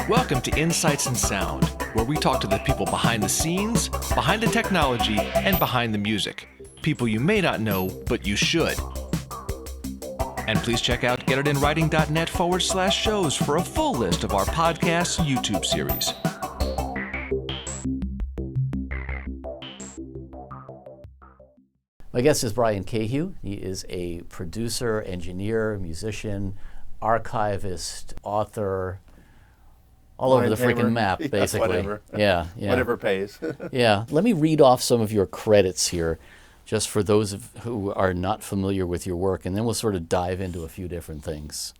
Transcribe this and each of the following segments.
Welcome to Insights in Sound, where we talk to the people behind the scenes, behind the technology, and behind the music. People you may not know, but you should. And please check out getitinwriting.net/shows for a full list of our podcast YouTube series. My guest is Brian Kehew. He is a producer, engineer, musician, archivist, author, all over the freaking map, basically. Whatever. Yeah. Whatever pays. Yeah. Let me read off some of your credits here, just for those who are not familiar with your work, and then we'll sort of dive into a few different things.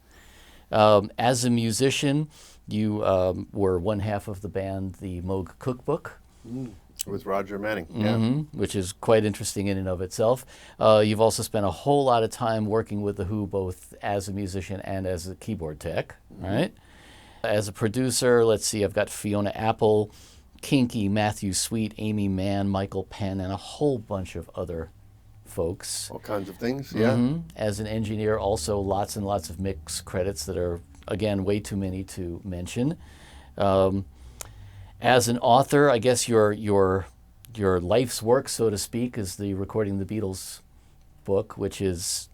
As a musician, you were one half of the band, the Moog Cookbook. With Roger Manning. Mm-hmm, which is quite interesting in and of itself. You've also spent a whole lot of time working with The Who, both as a musician and as a keyboard tech, right? As a producer, let's see, I've got Fiona Apple, Kinky, Matthew Sweet, Amy Mann, Michael Penn, and a whole bunch of other folks. All kinds of things, yeah. Mm-hmm. As an engineer, also lots and lots of mix credits that are, again, way too many to mention. As an author, I guess your life's work, so to speak, is the Recording the Beatles book, which is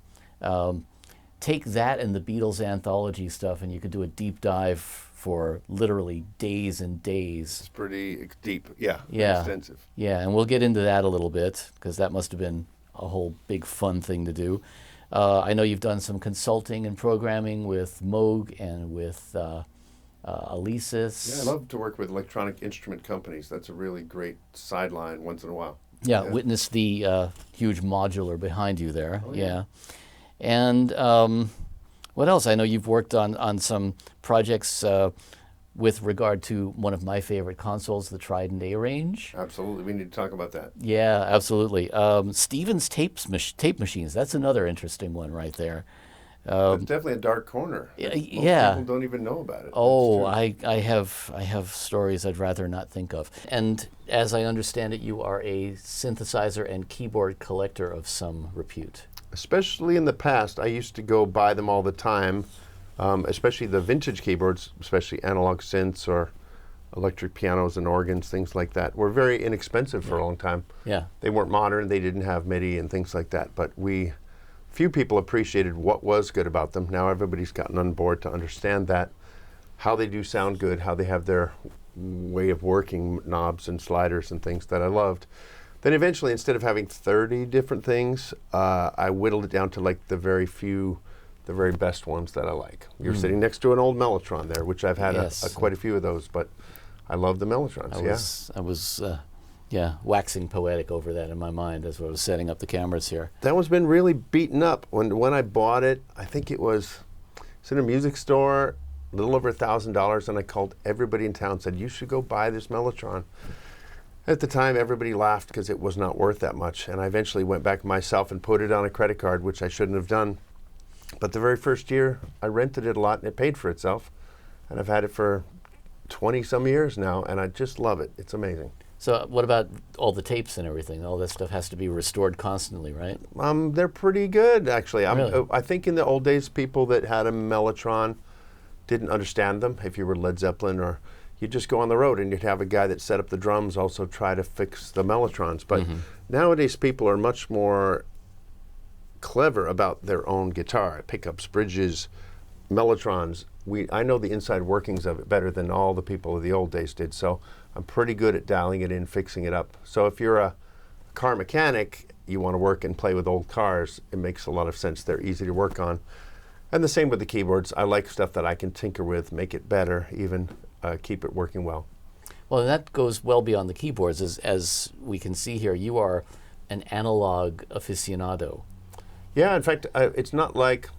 take that and the Beatles anthology stuff, and you could do a deep dive for literally days and days. It's pretty deep, yeah. Extensive. Yeah, and we'll get into that a little bit, because that must have been a whole big fun thing to do. I know you've done some consulting and programming with Moog and with Alesis. Yeah, I love to work with electronic instrument companies. That's a really great sideline once in a while. Yeah. Witness the huge modular behind you there. Oh, yeah. And what else? I know you've worked on some projects with regard to one of my favorite consoles, the Trident A range. Absolutely. We need to talk about that. Yeah, absolutely. Stevens tape machines. That's another interesting one right there. It's definitely a dark corner. Yeah. Most people don't even know about it. Oh, I have stories I'd rather not think of. And as I understand it, you are a synthesizer and keyboard collector of some repute. Especially in the past, I used to go buy them all the time, especially the vintage keyboards, especially analog synths or electric pianos and organs, things like that, were very inexpensive for a long time. Yeah. They weren't modern, they didn't have MIDI and things like that, but few people appreciated what was good about them. Now everybody's gotten on board to understand that, how they do sound good, how they have their way of working, knobs and sliders and things that I loved. Then eventually, instead of having 30 different things, I whittled it down to like the very best ones that I like. You're sitting next to an old Mellotron there, which I've had quite a few of those, but I love the Mellotrons, I was waxing poetic over that in my mind as I was setting up the cameras here. That one's been really beaten up. When I bought it, I think it's in a music store, a little over $1,000, and I called everybody in town and said, you should go buy this Mellotron. At the time, everybody laughed because it was not worth that much, and I eventually went back myself and put it on a credit card, which I shouldn't have done. But the very first year, I rented it a lot, and it paid for itself, and I've had it for 20-some years now, and I just love it. It's amazing. So what about all the tapes and everything? All that stuff has to be restored constantly, right? They're pretty good, actually. Really? I think in the old days, people that had a Mellotron didn't understand them. If you were Led Zeppelin, or you'd just go on the road and you'd have a guy that set up the drums also try to fix the Mellotrons. But nowadays, people are much more clever about their own guitar, pickups, bridges, Mellotrons. I know the inside workings of it better than all the people of the old days did. So I'm pretty good at dialing it in, fixing it up. So if you're a car mechanic, you want to work and play with old cars, it makes a lot of sense. They're easy to work on. And the same with the keyboards. I like stuff that I can tinker with, make it better, even keep it working well. Well, and that goes well beyond the keyboards. As we can see here, you are an analog aficionado. Yeah, in fact, it's not like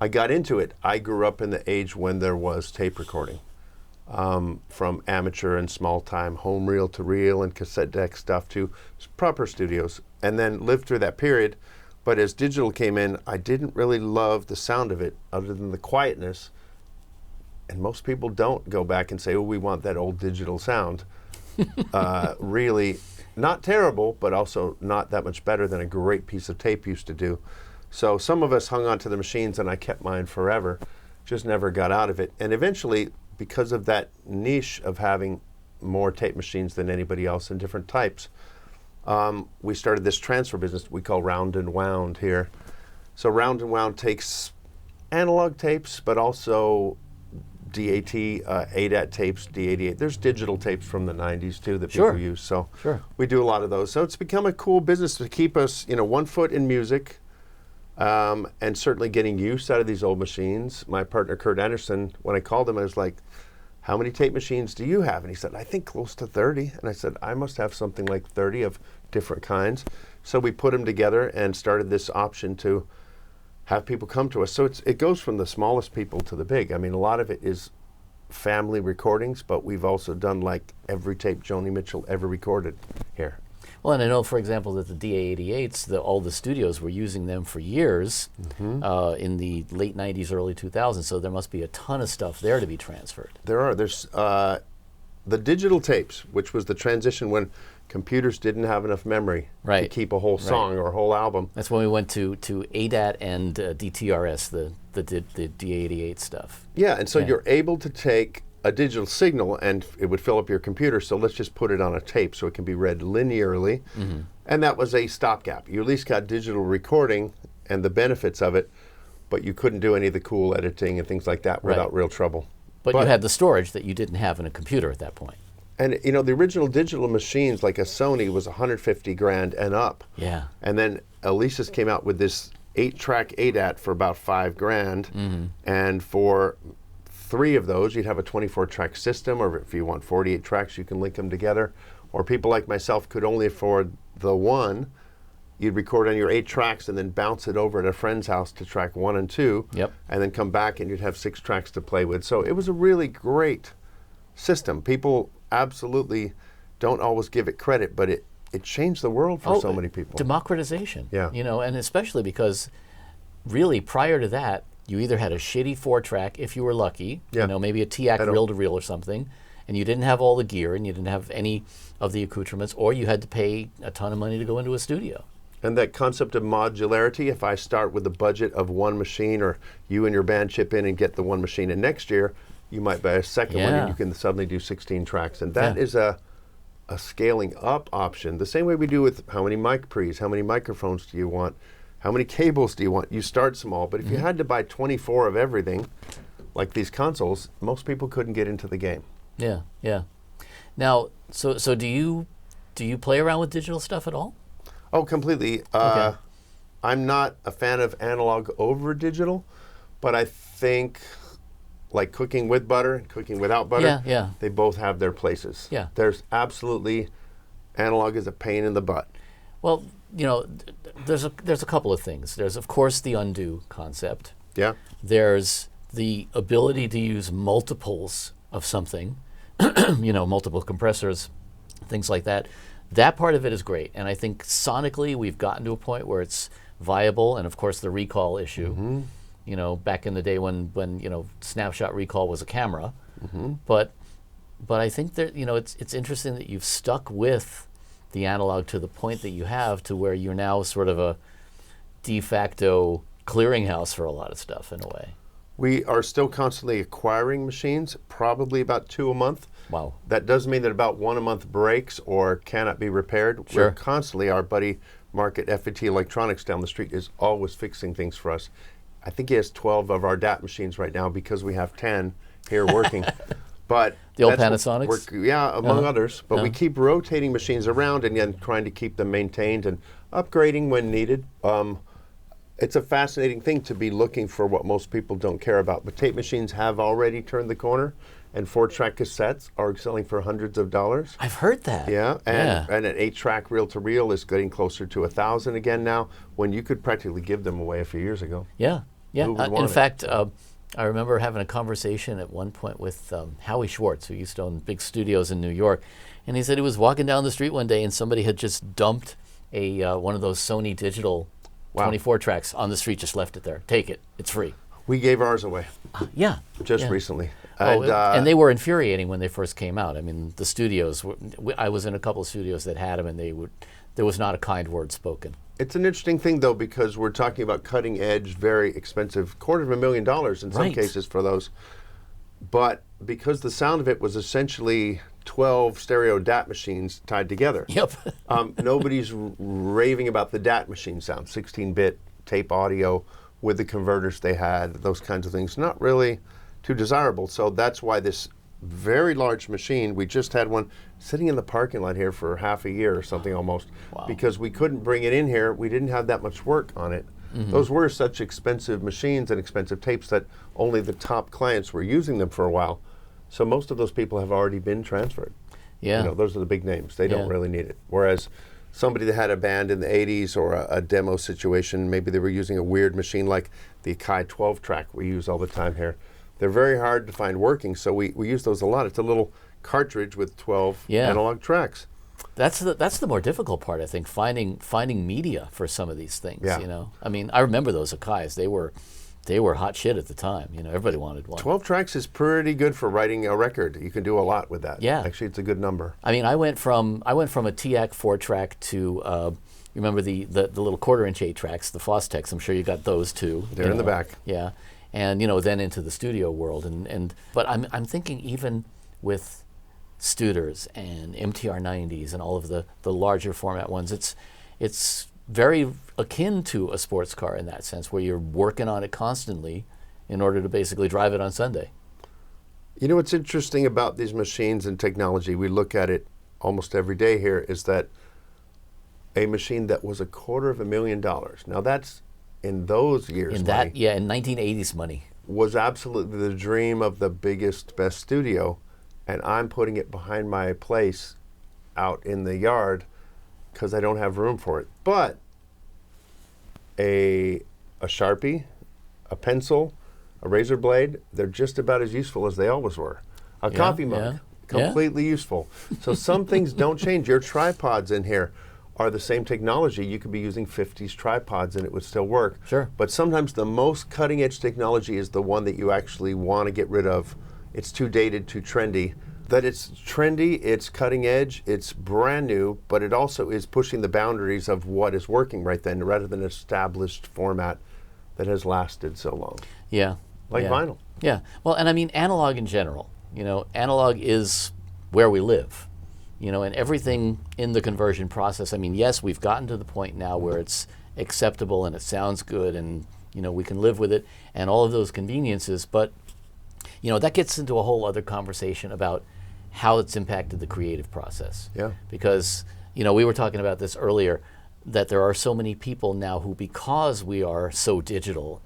I got into it. I grew up in the age when there was tape recording. From amateur and small-time home reel to reel and cassette deck stuff to proper studios, and then lived through that period. But as digital came in, I didn't really love the sound of it other than the quietness. And most people don't go back and say, oh, we want that old digital sound. Really not terrible, but also not that much better than a great piece of tape used to do. So some of us hung on to the machines, and I kept mine forever. Just never got out of it. And eventually, because of that niche of having more tape machines than anybody else in different types, we started this transfer business we call Round and Wound here. So Round and Wound takes analog tapes, but also DAT, ADAT tapes, D88. There's digital tapes from the 90s too that Sure. people use. So Sure. we do a lot of those. So it's become a cool business to keep us, 1 foot in music, and certainly getting use out of these old machines. My partner Kurt Anderson, when I called him, I was like, "How many tape machines do you have?" And he said, "I think close to 30." And I said, "I must have something like 30 of different kinds." So we put them together and started this option to have people come to us. So it goes from the smallest people to the big. I mean, a lot of it is family recordings, but we've also done like every tape Joni Mitchell ever recorded here. Well, and I know, for example, that the DA88s, all the studios were using them for years in the late 90s, early 2000s, so there must be a ton of stuff there to be transferred. There's the digital tapes, which was the transition when computers didn't have enough memory to keep a whole song or a whole album. That's when we went to ADAT and DTRS, the DA88 stuff. Yeah, and so you're able to take a digital signal and it would fill up your computer, so let's just put it on a tape so it can be read linearly. And that was a stopgap. You at least got digital recording and the benefits of it, but you couldn't do any of the cool editing and things like that without real trouble. But you had the storage that you didn't have in a computer at that point. And the original digital machines, like a Sony, was 150 grand and up. Yeah. And then Alesis came out with this 8-track ADAT for about 5 grand. And for 3 of those, you'd have a 24-track system, or if you want 48 tracks, you can link them together. Or people like myself could only afford the one. You'd record on your 8 tracks and then bounce it over at a friend's house to track 1 and 2. And then come back and you'd have 6 tracks to play with. So it was a really great system. People absolutely don't always give it credit, but it changed the world for so many people. Democratization. Yeah. And especially because really prior to that, you either had a shitty 4-track if you were lucky, maybe a TIAC reel-to-reel or something, and you didn't have all the gear and you didn't have any of the accoutrements, or you had to pay a ton of money to go into a studio. And that concept of modularity, if I start with a budget of 1 machine, or you and your band chip in and get the 1 machine, and next year you might buy a second one and you can suddenly do 16 tracks. And that is a scaling up option. The same way we do with how many mic pre's, how many microphones do you want, how many cables do you want? You start small, but if you had to buy 24 of everything, like these consoles, most people couldn't get into the game. Yeah, yeah. Now, so do you play around with digital stuff at all? Oh, completely. I'm not a fan of analog over digital, but I think like cooking with butter and cooking without butter, they both have their places. Yeah. There's absolutely, analog is a pain in the butt. Well, there's a couple of things. There's, of course, the undo concept. Yeah. There's the ability to use multiples of something, multiple compressors, things like that. That part of it is great. And I think sonically we've gotten to a point where it's viable. And of course the recall issue, back in the day when snapshot recall was a camera. But I think that, it's interesting that you've stuck with the analog to the point that you have, to where you're now sort of a de facto clearinghouse for a lot of stuff in a way. We are still constantly acquiring machines, probably about 2 a month. Wow. That does mean that about 1 a month breaks or cannot be repaired. Sure. We're constantly, our buddy Mark at FET Electronics down the street is always fixing things for us. I think he has 12 of our DAT machines right now because we have 10 here working. But the old Panasonics? Among others. But we keep rotating machines around and then trying to keep them maintained and upgrading when needed. It's a fascinating thing to be looking for what most people don't care about. But tape machines have already turned the corner, and 4-track cassettes are selling for hundreds of dollars. I've heard that. Yeah, and an 8-track reel-to-reel is getting closer to $1,000 again now, when you could practically give them away a few years ago. Yeah. Who would want In it? fact, I remember having a conversation at one point with Howie Schwartz, who used to own big studios in New York, and he said he was walking down the street one day and somebody had just dumped one of those Sony digital 24 tracks on the street, just left it there. Take it, it's free. We gave ours away. Just recently. And they were infuriating when they first came out. I mean, the studios, I was in a couple of studios that had them, and there was not a kind word spoken. It's an interesting thing, though, because we're talking about cutting edge, very expensive, $250,000 in some cases for those. but because the sound of it was essentially 12 stereo DAT machines tied together, Yep. nobody's raving about the DAT machine sound, 16-bit tape audio with the converters they had, those kinds of things, not really too desirable. So that's why this very large machine, we just had one sitting in the parking lot here for half a year or something almost, Wow. because we couldn't bring it in here. We didn't have that much work on it. Those were such expensive machines and expensive tapes that only the top clients were using them for a while. So most of those people have already been transferred. Yeah. You know, those are the big names. They don't Yeah. really need it. Whereas somebody that had a band in the 80s or a demo situation, maybe they were using a weird machine like the Akai 12 track we use all the time here. They're very hard to find working, so we use those a lot. It's a little cartridge with 12 Yeah. analog tracks. That's the more difficult part, I think, finding media for some of these things. Yeah. You know, I mean, I remember those Akais. They were hot shit at the time. You know, everybody wanted one. 12 tracks is pretty good for writing a record. You can do a lot with that. Yeah. Actually, it's a good number. I mean, I went from a TIAC 4-track to you remember the little 1/4-inch 8-tracks, the Fostex. I'm sure you got those too. They're you in the know. back. Yeah, and you know, then into the studio world, but I'm thinking even with Studers and MTR 90s and all of the larger format ones, it's very akin to a sports car in that sense, where you're working on it constantly in order to basically drive it on Sunday. You know what's interesting about these machines and technology, we look at it almost every day here, is that a machine that was $250,000, now that's in those years In money, that, yeah, in 1980s money. was absolutely the dream of the biggest, best studio, and I'm putting it behind my place out in the yard because I don't have room for it. But a Sharpie, a pencil, a razor blade, they're just about as useful as they always were. A Yeah, coffee mug, yeah. completely useful. So some things don't change. Your tripods in here are the same technology. You could be using 50s tripods and it would still work. Sure. But sometimes the most cutting edge technology is the one that you actually want to get rid of. It's too dated, too trendy. That it's trendy, it's cutting edge, it's brand new, but it also is pushing the boundaries of what is working right then, rather than an established format that has lasted so long. Yeah. Like yeah. vinyl. Yeah. Well, and I mean, analog in general. You know, analog is where we live. You know, and everything in the conversion process. I mean, yes, we've gotten to the point now where it's acceptable and it sounds good and, you know, we can live with it and all of those conveniences. But, you know, that gets into a whole other conversation about how it's impacted the creative process. Yeah. Because, you know, we were talking about this earlier, that there are so many people now who, because we are so digital,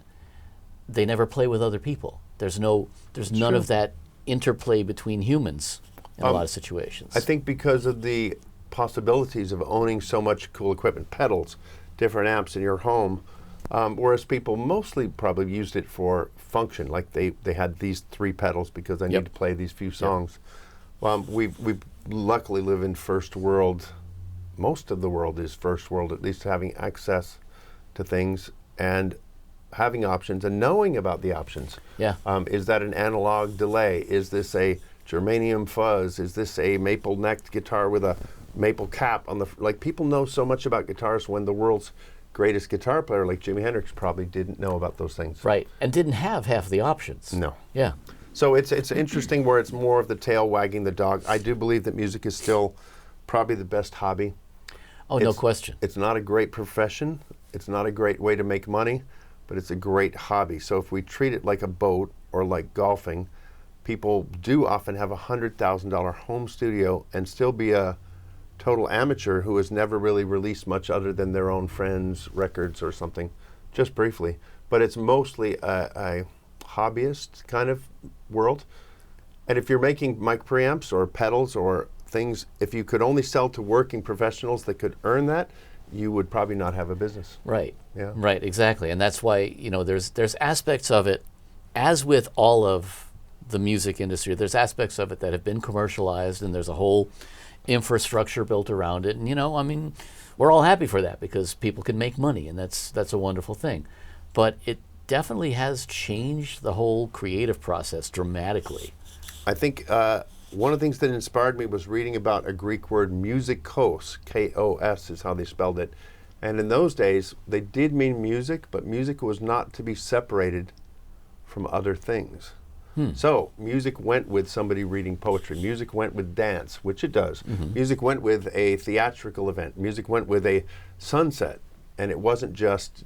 they never play with other people. There's none true. of that interplay between humans in a lot of situations. I think because of the possibilities of owning so much cool equipment, pedals, different amps in your home, whereas people mostly probably used it for function, like they had these 3 pedals because I need Yep. to play these few songs. We luckily live in first world. Most of the world is first world, at least having access to things and having options and knowing about the options. Yeah. Is that an analog delay? Is this a germanium fuzz? Is this a maple necked guitar with a maple cap on the like? People know so much about guitars when the world's greatest guitar player like Jimi Hendrix probably didn't know about those things. Right, and didn't have half the options. No. Yeah. So it's interesting where it's more of the tail wagging the dog. I do believe that music is still probably the best hobby. Oh, no question. It's not a great profession. It's not a great way to make money, but it's a great hobby. So if we treat it like a boat or like golfing, people do often have a $100,000 home studio and still be a total amateur who has never really released much other than their own friends' records or something, just briefly. But it's mostly a hobbyist kind of world. And if you're making mic preamps or pedals or things, if you could only sell to working professionals that could earn that, you would probably not have a business. Right. Yeah. Right, exactly. And that's why, you know, there's aspects of it, as with all of the music industry, there's aspects of it that have been commercialized and there's a whole infrastructure built around it. And, you know, I mean, we're all happy for that because people can make money and that's a wonderful thing. But it definitely has changed the whole creative process dramatically. I think one of the things that inspired me was reading about a Greek word, musicos, K-O-S is how they spelled it. And in those days, they did mean music, but music was not to be separated from other things. So music went with somebody reading poetry. Music went with dance, which it does. Music went with a theatrical event. Music went with a sunset. And it wasn't just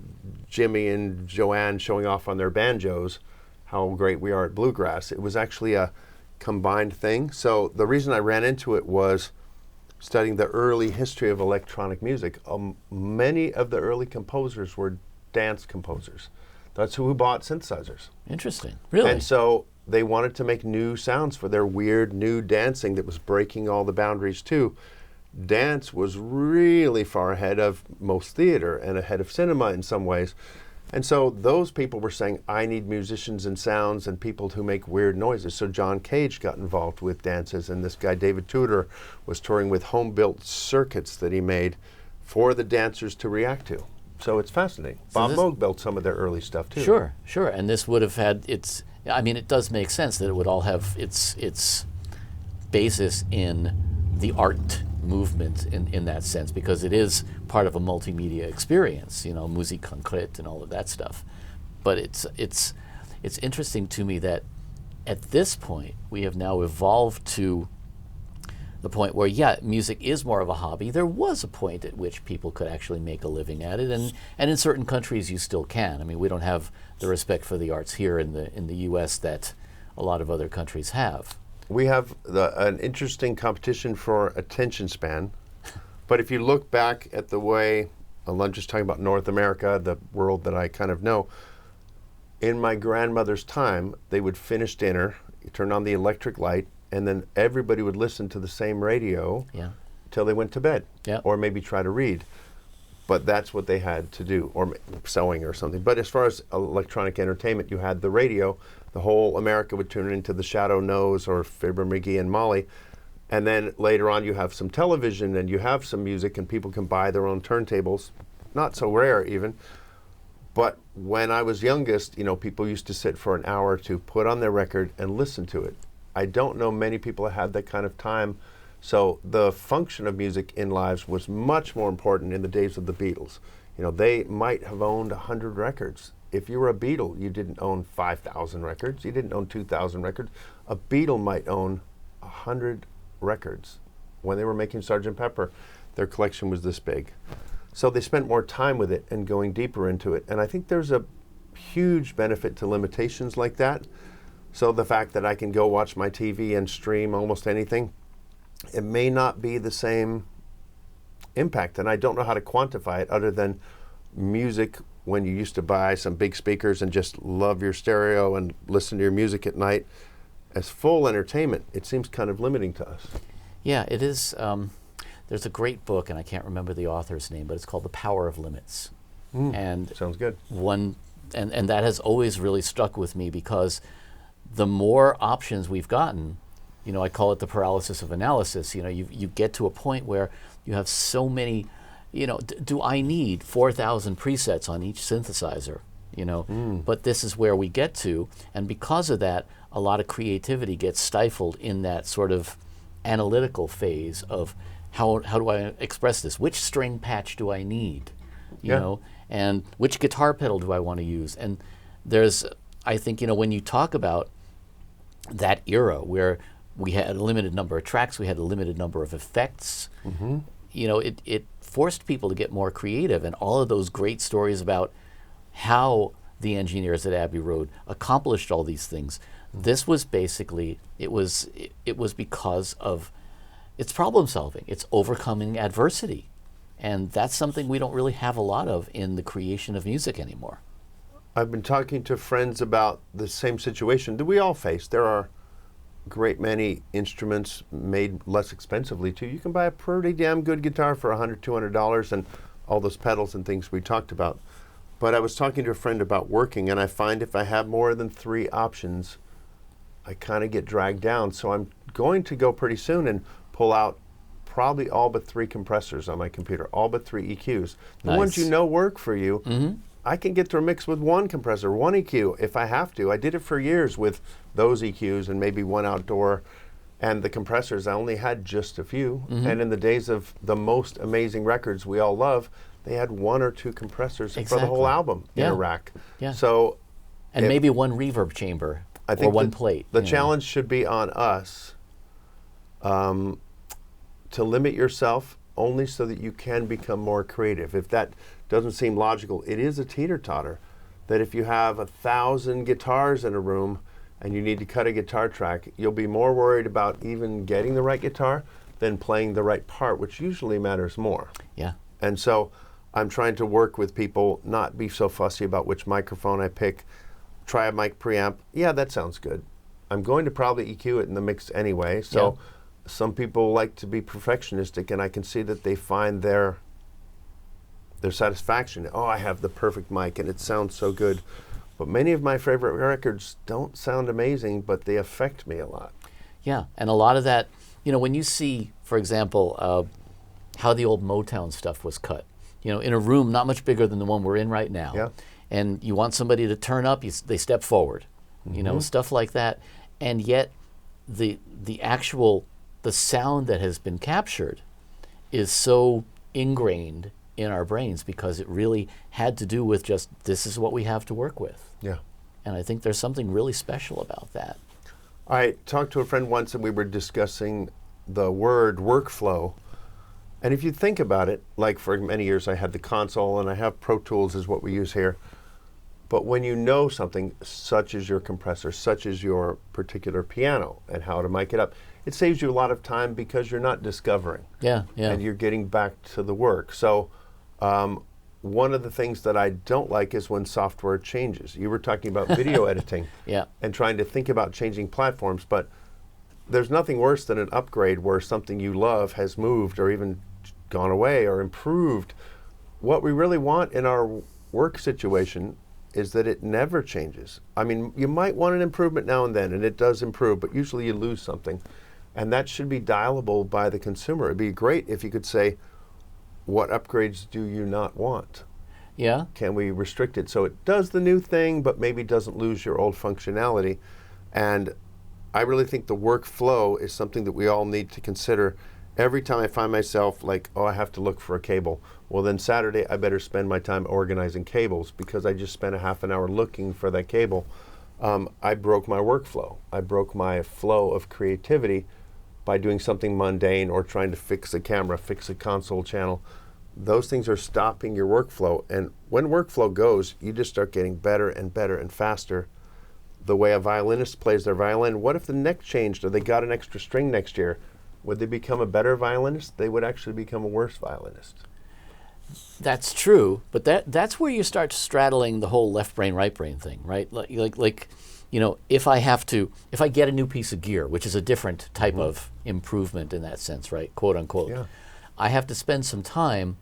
Jimmy and Joanne showing off on their banjos how great we are at bluegrass. It was actually a combined thing. So the reason I ran into it was studying the early history of electronic music. Many of the early composers were dance composers. That's who bought synthesizers. Interesting. Really? And so they wanted to make new sounds for their weird new dancing that was breaking all the boundaries too. Dance was really far ahead of most theater and ahead of cinema in some ways. And so those people were saying, I need musicians and sounds and people who make weird noises. So John Cage got involved with dances, and this guy David Tudor was touring with home-built circuits that he made for the dancers to react to. So it's fascinating. So Bob Moog built some of their early stuff too. Sure, sure. And this would have had its, I mean, it does make sense that it would all have its basis in the art movement in that sense, because it is part of a multimedia experience, you know, musique concrète and all of that stuff. But it's interesting to me that at this point we have now evolved to the point where, yeah, music is more of a hobby. There was a point at which people could actually make a living at it, and in certain countries you still can. I mean, we don't have the respect for the arts here in the U.S. that a lot of other countries have. We have an interesting competition for attention span. But if you look back at the way, I'm just talking about North America, the world that I kind of know, in my grandmother's time, they would finish dinner, turn on the electric light, and then everybody would listen to the same radio till they went to bed, or maybe try to read. But that's what they had to do, or sewing or something. But as far as electronic entertainment, you had the radio. The whole America would tune into the Shadow Knows or Fibber McGee and Molly. And then later on you have some television and you have some music and people can buy their own turntables. Not so rare even. But when I was youngest, you know, people used to sit for an hour to put on their record and listen to it. I don't know many people that had that kind of time. So the function of music in lives was much more important in the days of the Beatles. You know, they might have owned 100 records. If you were a Beatle, you didn't own 5,000 records. You didn't own 2,000 records. A Beatle might own 100 records. When they were making Sgt. Pepper, their collection was this big. So they spent more time with it and going deeper into it. And I think there's a huge benefit to limitations like that. So the fact that I can go watch my TV and stream almost anything, it may not be the same impact. And I don't know how to quantify it other than music. When you used to buy some big speakers and just love your stereo and listen to your music at night, as full entertainment, it seems kind of limiting to us. Yeah, it is. There's a great book, and I can't remember the author's name, but it's called The Power of Limits. And sounds good. And that has always really stuck with me, because the more options we've gotten, you know, I call it the paralysis of analysis. You know, you get to a point where you have so many. You know, do I need 4,000 presets on each synthesizer? You know, but this is where we get to, and because of that, a lot of creativity gets stifled in that sort of analytical phase of how do I express this? Which string patch do I need? You know, and which guitar pedal do I want to use? And there's, I think, you know, when you talk about that era where we had a limited number of tracks, we had a limited number of effects. You know, it forced people to get more creative, and all of those great stories about how the engineers at Abbey Road accomplished all these things. This was basically, it was because of its problem solving, it's overcoming adversity. And that's something we don't really have a lot of in the creation of music anymore. I've been talking to friends about the same situation that we all face. There are a great many instruments made less expensively too. You can buy a pretty damn good guitar for $100, $200 and all those pedals and things we talked about. But I was talking to a friend about working, and I find if I have more than 3 options, I kind of get dragged down. So I'm going to go pretty soon and pull out probably all but 3 compressors on my computer, all but 3 EQs. The ones you know work for you, I can get through a mix with 1 compressor, 1 EQ if I have to. I did it for years with those EQs and maybe 1 outdoor. And the compressors, I only had just a few. And in the days of the most amazing records we all love, they had 1 or 2 compressors for the whole album in a rack. Yeah. So, and maybe 1 reverb chamber I think one plate. The challenge should be on us to limit yourself only so that you can become more creative. If that doesn't seem logical, it is a teeter-totter. That if you have 1,000 guitars in a room and you need to cut a guitar track, you'll be more worried about even getting the right guitar than playing the right part, which usually matters more. Yeah. And so I'm trying to work with people, not be so fussy about which microphone I pick. Try a mic preamp. Yeah, that sounds good. I'm going to probably EQ it in the mix anyway. So some people like to be perfectionistic, and I can see that they find their satisfaction. Oh, I have the perfect mic and it sounds so good. But many of my favorite records don't sound amazing, but they affect me a lot. Yeah, and a lot of that, when you see, for example, how the old Motown stuff was cut, in a room not much bigger than the one we're in right now, and you want somebody to turn up, they step forward, stuff like that. And yet the sound that has been captured is so ingrained in our brains because it really had to do with just, this is what we have to work with. Yeah. And I think there's something really special about that. I talked to a friend once and we were discussing the word workflow. And if you think about it, like for many years I had the console and I have Pro Tools is what we use here. But when you know something such as your compressor, such as your particular piano and how to mic it up, it saves you a lot of time because you're not discovering. Yeah. And you're getting back to the work. So one of the things that I don't like is when software changes. You were talking about video editing and trying to think about changing platforms, but there's nothing worse than an upgrade where something you love has moved or even gone away or improved. What we really want in our work situation is that it never changes. I mean, you might want an improvement now and then, and it does improve, but usually you lose something. And that should be dialable by the consumer. It'd be great if you could say, what upgrades do you not want? Yeah. Can we restrict it so it does the new thing, but maybe doesn't lose your old functionality? And I really think the workflow is something that we all need to consider. Every time I find myself like, oh, I have to look for a cable. Well, then Saturday, I better spend my time organizing cables because I just spent a half an hour looking for that cable. I broke my workflow. I broke my flow of creativity by doing something mundane or trying to fix a camera, fix a console channel. Those things are stopping your workflow. And when workflow goes, you just start getting better and better and faster. The way a violinist plays their violin, what if the neck changed or they got an extra string next year? Would they become a better violinist? They would actually become a worse violinist. That's true, but that's where you start straddling the whole left brain, right brain thing, right? Like if I get a new piece of gear, which is a different type of improvement in that sense, right? Quote unquote. Yeah. I have to spend some time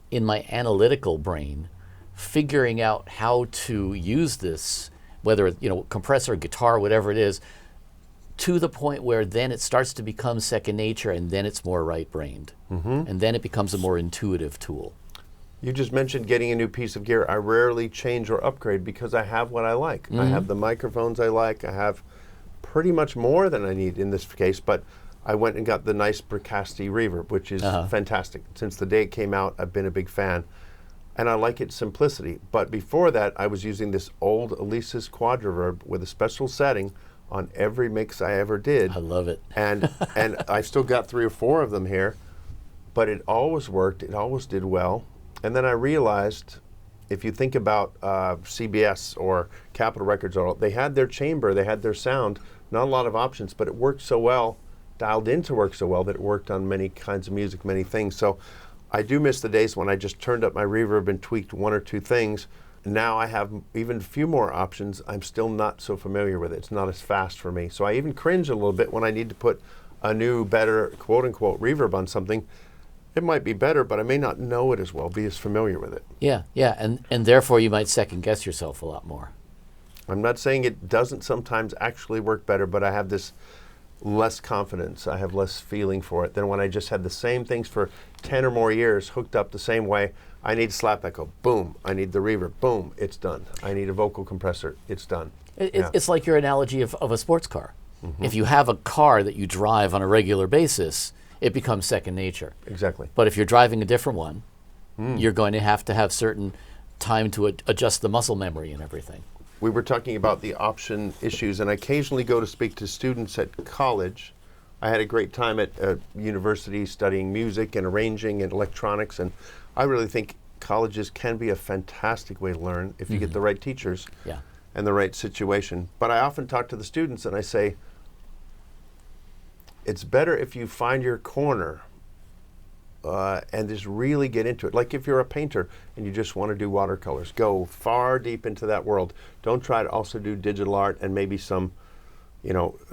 in my analytical brain figuring out how to use this, whether it's, compressor, guitar, whatever it is, to the point where then it starts to become second nature and then it's more right-brained. And then it becomes a more intuitive tool. You just mentioned getting a new piece of gear. I rarely change or upgrade because I have what I like. I have the microphones I like. I have pretty much more than I need in this case, but I went and got the nice Bricasti reverb, which is fantastic. Since the day it came out, I've been a big fan. And I like its simplicity. But before that, I was using this old Alesis quad reverb with a special setting on every mix I ever did. I love it. And I still got 3 or 4 of them here, but it always worked. It always did well. And then I realized, if you think about CBS or Capitol Records, they had their chamber, they had their sound, not a lot of options, but it worked so well, dialed in to work so well that it worked on many kinds of music, many things. So I do miss the days when I just turned up my reverb and tweaked 1 or 2 things. Now I have even a few more options. I'm still not so familiar with it. It's not as fast for me. So I even cringe a little bit when I need to put a new, better, quote-unquote, reverb on something. It might be better, but I may not know it as well, be as familiar with it. Yeah, and therefore you might second-guess yourself a lot more. I'm not saying it doesn't sometimes actually work better, but I have this less confidence. I have less feeling for it than when I just had the same things for 10 or more years hooked up the same way. I need slap echo, boom. I need the reverb, boom, it's done. I need a vocal compressor, it's done. It's like your analogy of a sports car. If you have a car that you drive on a regular basis, it becomes second nature. Exactly. But if you're driving a different one, you're going to have certain time to adjust the muscle memory and everything. we were talking about the option issues, and I occasionally go to speak to students at college. I had a great time at university studying music and arranging and electronics, and I really think colleges can be a fantastic way to learn if you get the right teachers and the right situation. But I often talk to the students and I say, it's better if you find your corner and just really get into it. Like if you're a painter and you just want to do watercolors, go far deep into that world. Don't try to also do digital art and maybe some,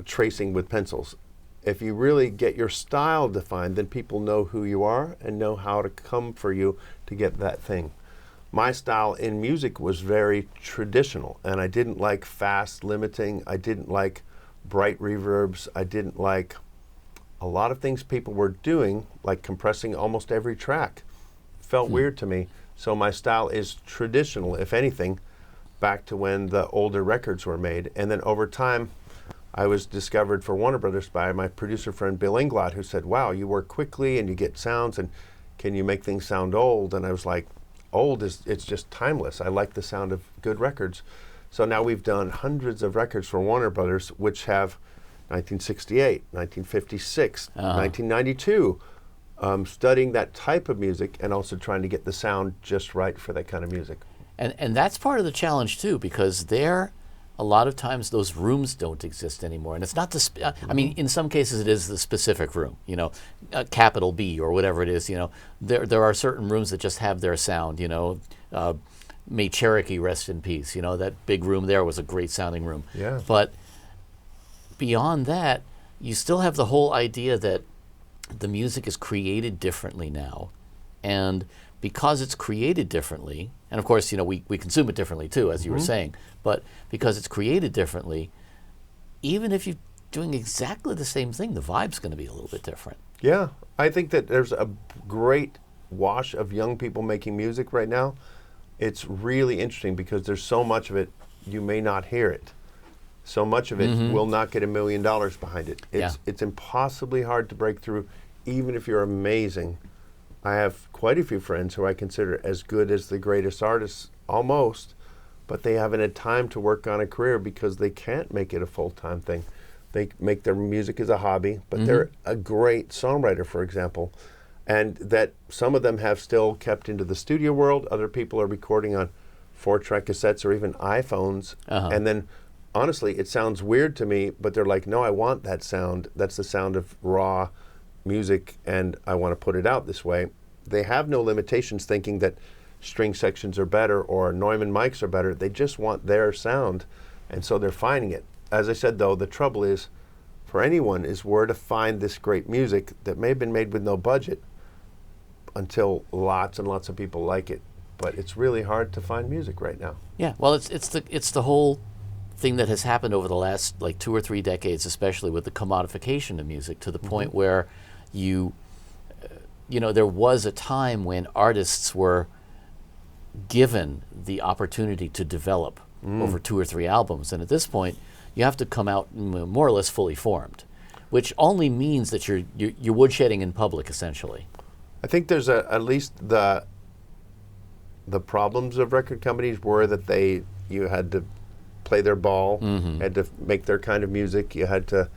tracing with pencils. If you really get your style defined, then people know who you are and know how to come for you to get that thing. My style in music was very traditional, and I didn't like fast limiting. I didn't like bright reverbs. I didn't like a lot of things people were doing, like compressing almost every track. Felt weird to me. So my style is traditional, if anything, back to when the older records were made. And then over time, I was discovered for Warner Brothers by my producer friend Bill Inglot, who said, wow, you work quickly and you get sounds, and can you make things sound old? And I was like, it's just timeless. I like the sound of good records. So now we've done hundreds of records for Warner Brothers, which have 1968, 1956, 1992, studying that type of music and also trying to get the sound just right for that kind of music. And that's part of the challenge too, because a lot of times those rooms don't exist anymore, and it's not I mean, in some cases it is the specific room, capital B or whatever it is. There are certain rooms that just have their sound. May Cherokee rest in peace. That big room there was a great sounding room. Yeah. But beyond that, you still have the whole idea that the music is created differently now, and because it's created differently, and of course, we consume it differently too, as you were saying, but because it's created differently, even if you're doing exactly the same thing, the vibe's going to be a little bit different. Yeah, I think that there's a great wash of young people making music right now. It's really interesting because there's so much of it, you may not hear it. So much of it will not get $1 million behind it. It's impossibly hard to break through, even if you're amazing. I have quite a few friends who I consider as good as the greatest artists, almost, but they haven't had time to work on a career because they can't make it a full-time thing. They make their music as a hobby, but they're a great songwriter, for example, and that some of them have still kept into the studio world. Other people are recording on 4-track cassettes or even iPhones, and then honestly, it sounds weird to me, but they're like, no, I want that sound. That's the sound of raw music, and I want to put it out this way. They have no limitations thinking that string sections are better or Neumann mics are better. They just want their sound, and so they're finding it. As I said, though, the trouble is, for anyone, is where to find this great music that may have been made with no budget until lots and lots of people like it. But it's really hard to find music right now. Yeah, well, it's the whole thing that has happened over the last 2 or 3 decades, especially with the commodification of music, to the point where there was a time when artists were given the opportunity to develop over 2 or 3 albums, and at this point you have to come out more or less fully formed, which only means that you're woodshedding in public, essentially. I think there's at least the problems of record companies were that you had to play their ball, had to make their kind of music, you had to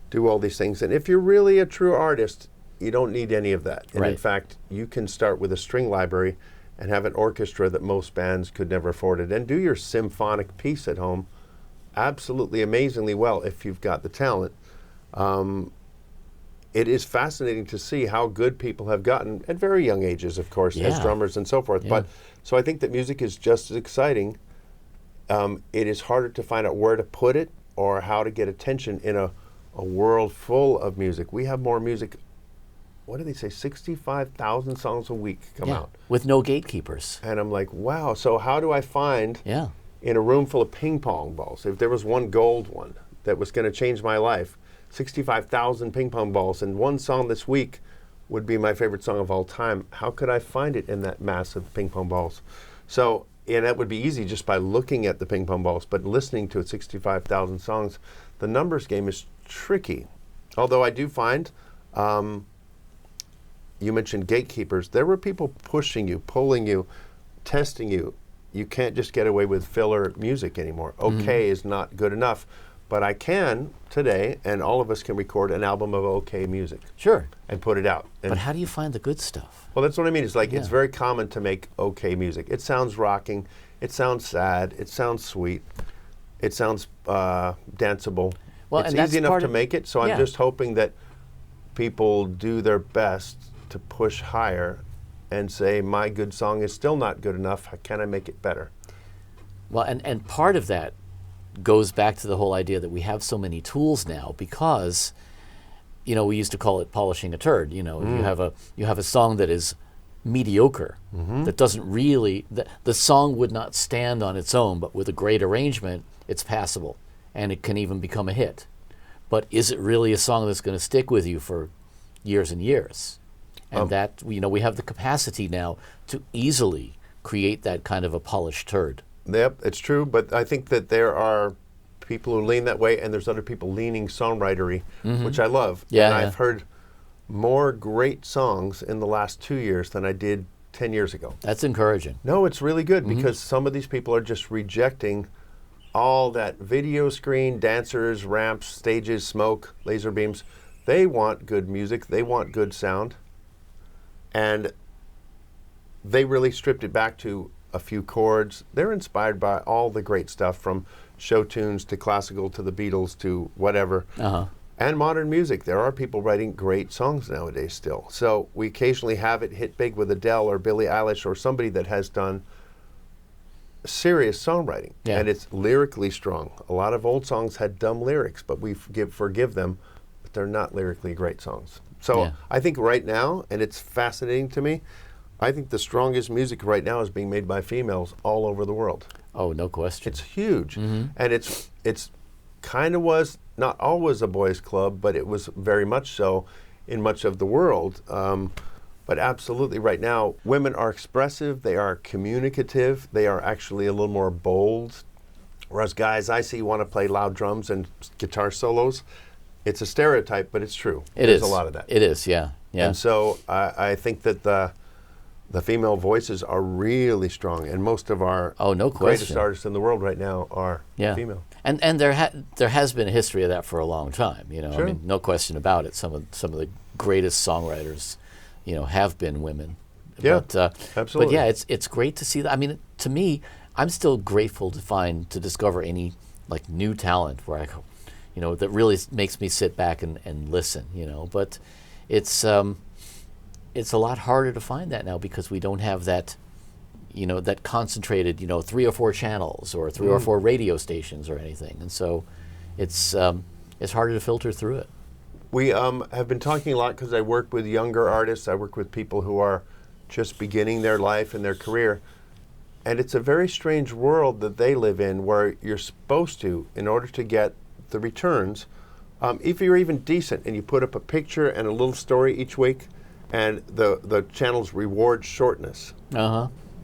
do all these things. And if you're really a true artist, you don't need any of that. And in fact, you can start with a string library and have an orchestra that most bands could never afford it, and do your symphonic piece at home absolutely amazingly well if you've got the talent. It is fascinating to see how good people have gotten at very young ages, of course, as drummers and so forth. But so I think that music is just as exciting. It is harder to find out where to put it or how to get attention in a world full of music. We have more music. What do they say? 65,000 songs a week come out. With no gatekeepers. And I'm like, wow. So how do I find in a room full of ping pong balls, if there was one gold one that was going to change my life, 65,000 ping pong balls, and one song this week would be my favorite song of all time, how could I find it in that mass of ping pong balls? So, and that would be easy just by looking at the ping pong balls, but listening to 65,000 songs, the numbers game is tricky. Although I do find, you mentioned gatekeepers, there were people pushing you, pulling you, testing you, you can't just get away with filler music anymore. Okay is not good enough. But I can today, and all of us can record an album of okay music. Sure. And put it out. And but how do you find the good stuff? well, that's what I mean. It's like it's very common to make okay music. It sounds rocking. It sounds sad. It sounds sweet. It sounds danceable. Well, it's and that's easy enough part to of- make it, so I'm just hoping that people do their best to push higher and say, my good song is still not good enough. How can I make it better? Well, and part of that goes back to the whole idea that we have so many tools now because, we used to call it polishing a turd. If you have a song that is mediocre, that doesn't really, the song would not stand on its own, but with a great arrangement, it's passable, and it can even become a hit. But is it really a song that's going to stick with you for years and years? And that, we have the capacity now to easily create that kind of a polished turd. Yep, it's true, but I think that there are people who lean that way, and there's other people leaning songwritery, which I love. Yeah, and I've heard more great songs in the last 2 years than I did 10 years ago. That's encouraging. No, it's really good because some of these people are just rejecting all that video screen, dancers, ramps, stages, smoke, laser beams. They want good music. They want good sound. And they really stripped it back to a few chords. They're inspired by all the great stuff from show tunes to classical to the Beatles to whatever. And modern music. There are people writing great songs nowadays still. So we occasionally have it hit big with Adele or Billie Eilish or somebody that has done serious songwriting. Yeah. And it's lyrically strong. A lot of old songs had dumb lyrics, but we forgive them, but they're not lyrically great songs. So I think right now, and it's fascinating to me, I think the strongest music right now is being made by females all over the world. Oh, no question. It's huge. And it's kind of was not always a boys' club, but it was very much so in much of the world. But absolutely right now, women are expressive, they are communicative, they are actually a little more bold. Whereas guys I see want to play loud drums and guitar solos. It's a stereotype, but it's true. There's a lot of that. It is, yeah. And so I think that the female voices are really strong, and most of our greatest artists in the world right now are female. And there has been a history of that for a long time. Sure. I mean, no question about it. Some of the greatest songwriters, have been women. Yeah, But absolutely. yeah, it's great to see that. I mean, to me, I'm still grateful to discover any like new talent where I go, that really makes me sit back and listen. But it's a lot harder to find that now because we don't have that, that concentrated, 3 or 4 channels or 3 or 4 radio stations or anything. And so it's harder to filter through it. We have been talking a lot because I work with younger artists. I work with people who are just beginning their life and their career. And it's a very strange world that they live in where you're supposed to, in order to get the returns, if you're even decent and you put up a picture and a little story each week, and the channels reward shortness.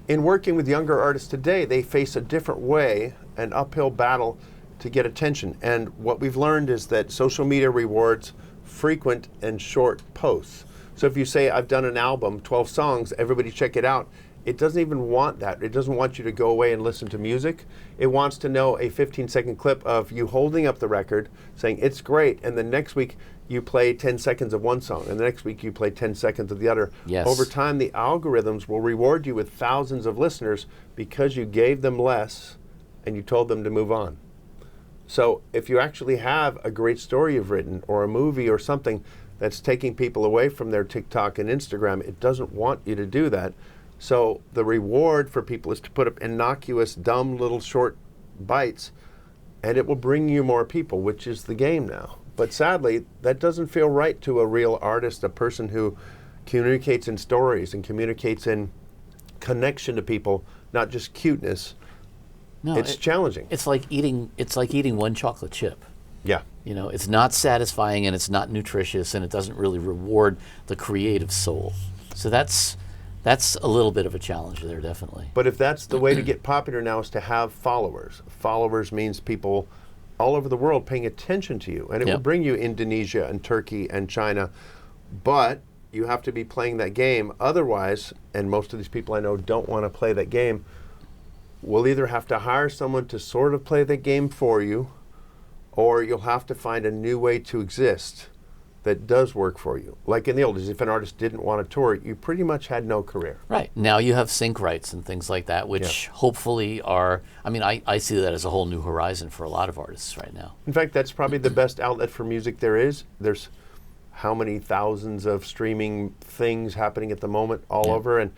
In working with younger artists today, they face a different way, an uphill battle to get attention. And what we've learned is that social media rewards frequent and short posts. So if you say, I've done an album, 12 songs, everybody check it out, it doesn't even want that. It doesn't want you to go away and listen to music. It wants to know a 15-second clip of you holding up the record, saying it's great, and then next week you play 10 seconds of one song, and the next week you play 10 seconds of the other. Yes. Over time, the algorithms will reward you with thousands of listeners because you gave them less and you told them to move on. So if you actually have a great story you've written or a movie or something that's taking people away from their TikTok and Instagram, it doesn't want you to do that. So the reward for people is to put up innocuous, dumb little short bites, and it will bring you more people, which is the game now. But sadly, that doesn't feel right to a real artist, a person who communicates in stories and communicates in connection to people, not just cuteness. No, it's challenging. It's like eating one chocolate chip. Yeah. It's not satisfying and it's not nutritious and it doesn't really reward the creative soul. So that's a little bit of a challenge there, definitely. But if that's the way to get popular now is to have followers. Followers means people all over the world paying attention to you. And it will bring you Indonesia and Turkey and China. But you have to be playing that game. Otherwise, and most of these people I know don't want to play that game, we'll either have to hire someone to sort of play the game for you, or you'll have to find a new way to exist that does work for you. Like in the old days, if an artist didn't want to tour, you pretty much had no career. Right. Now you have sync rights and things like that, which hopefully are, I mean, I see that as a whole new horizon for a lot of artists right now. In fact, that's probably the best outlet for music there is. There's how many thousands of streaming things happening at the moment all over, and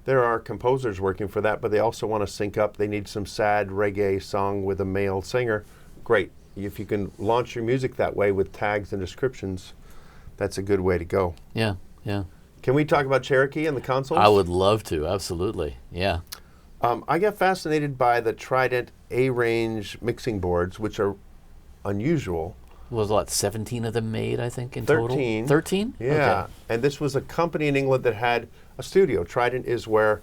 there are composers working for that, but they also want to sync up. They need some sad reggae song with a male singer. Great. If you can launch your music that way with tags and descriptions, that's a good way to go. Yeah, yeah. Can we talk about Cherokee and the consoles? I would love to, absolutely. Yeah. I got fascinated by the Trident A-range mixing boards, which are unusual. Was what, 17 of them made, I think, in 13. total? 13? Yeah. Okay. And this was a company in England that had a studio. Trident is where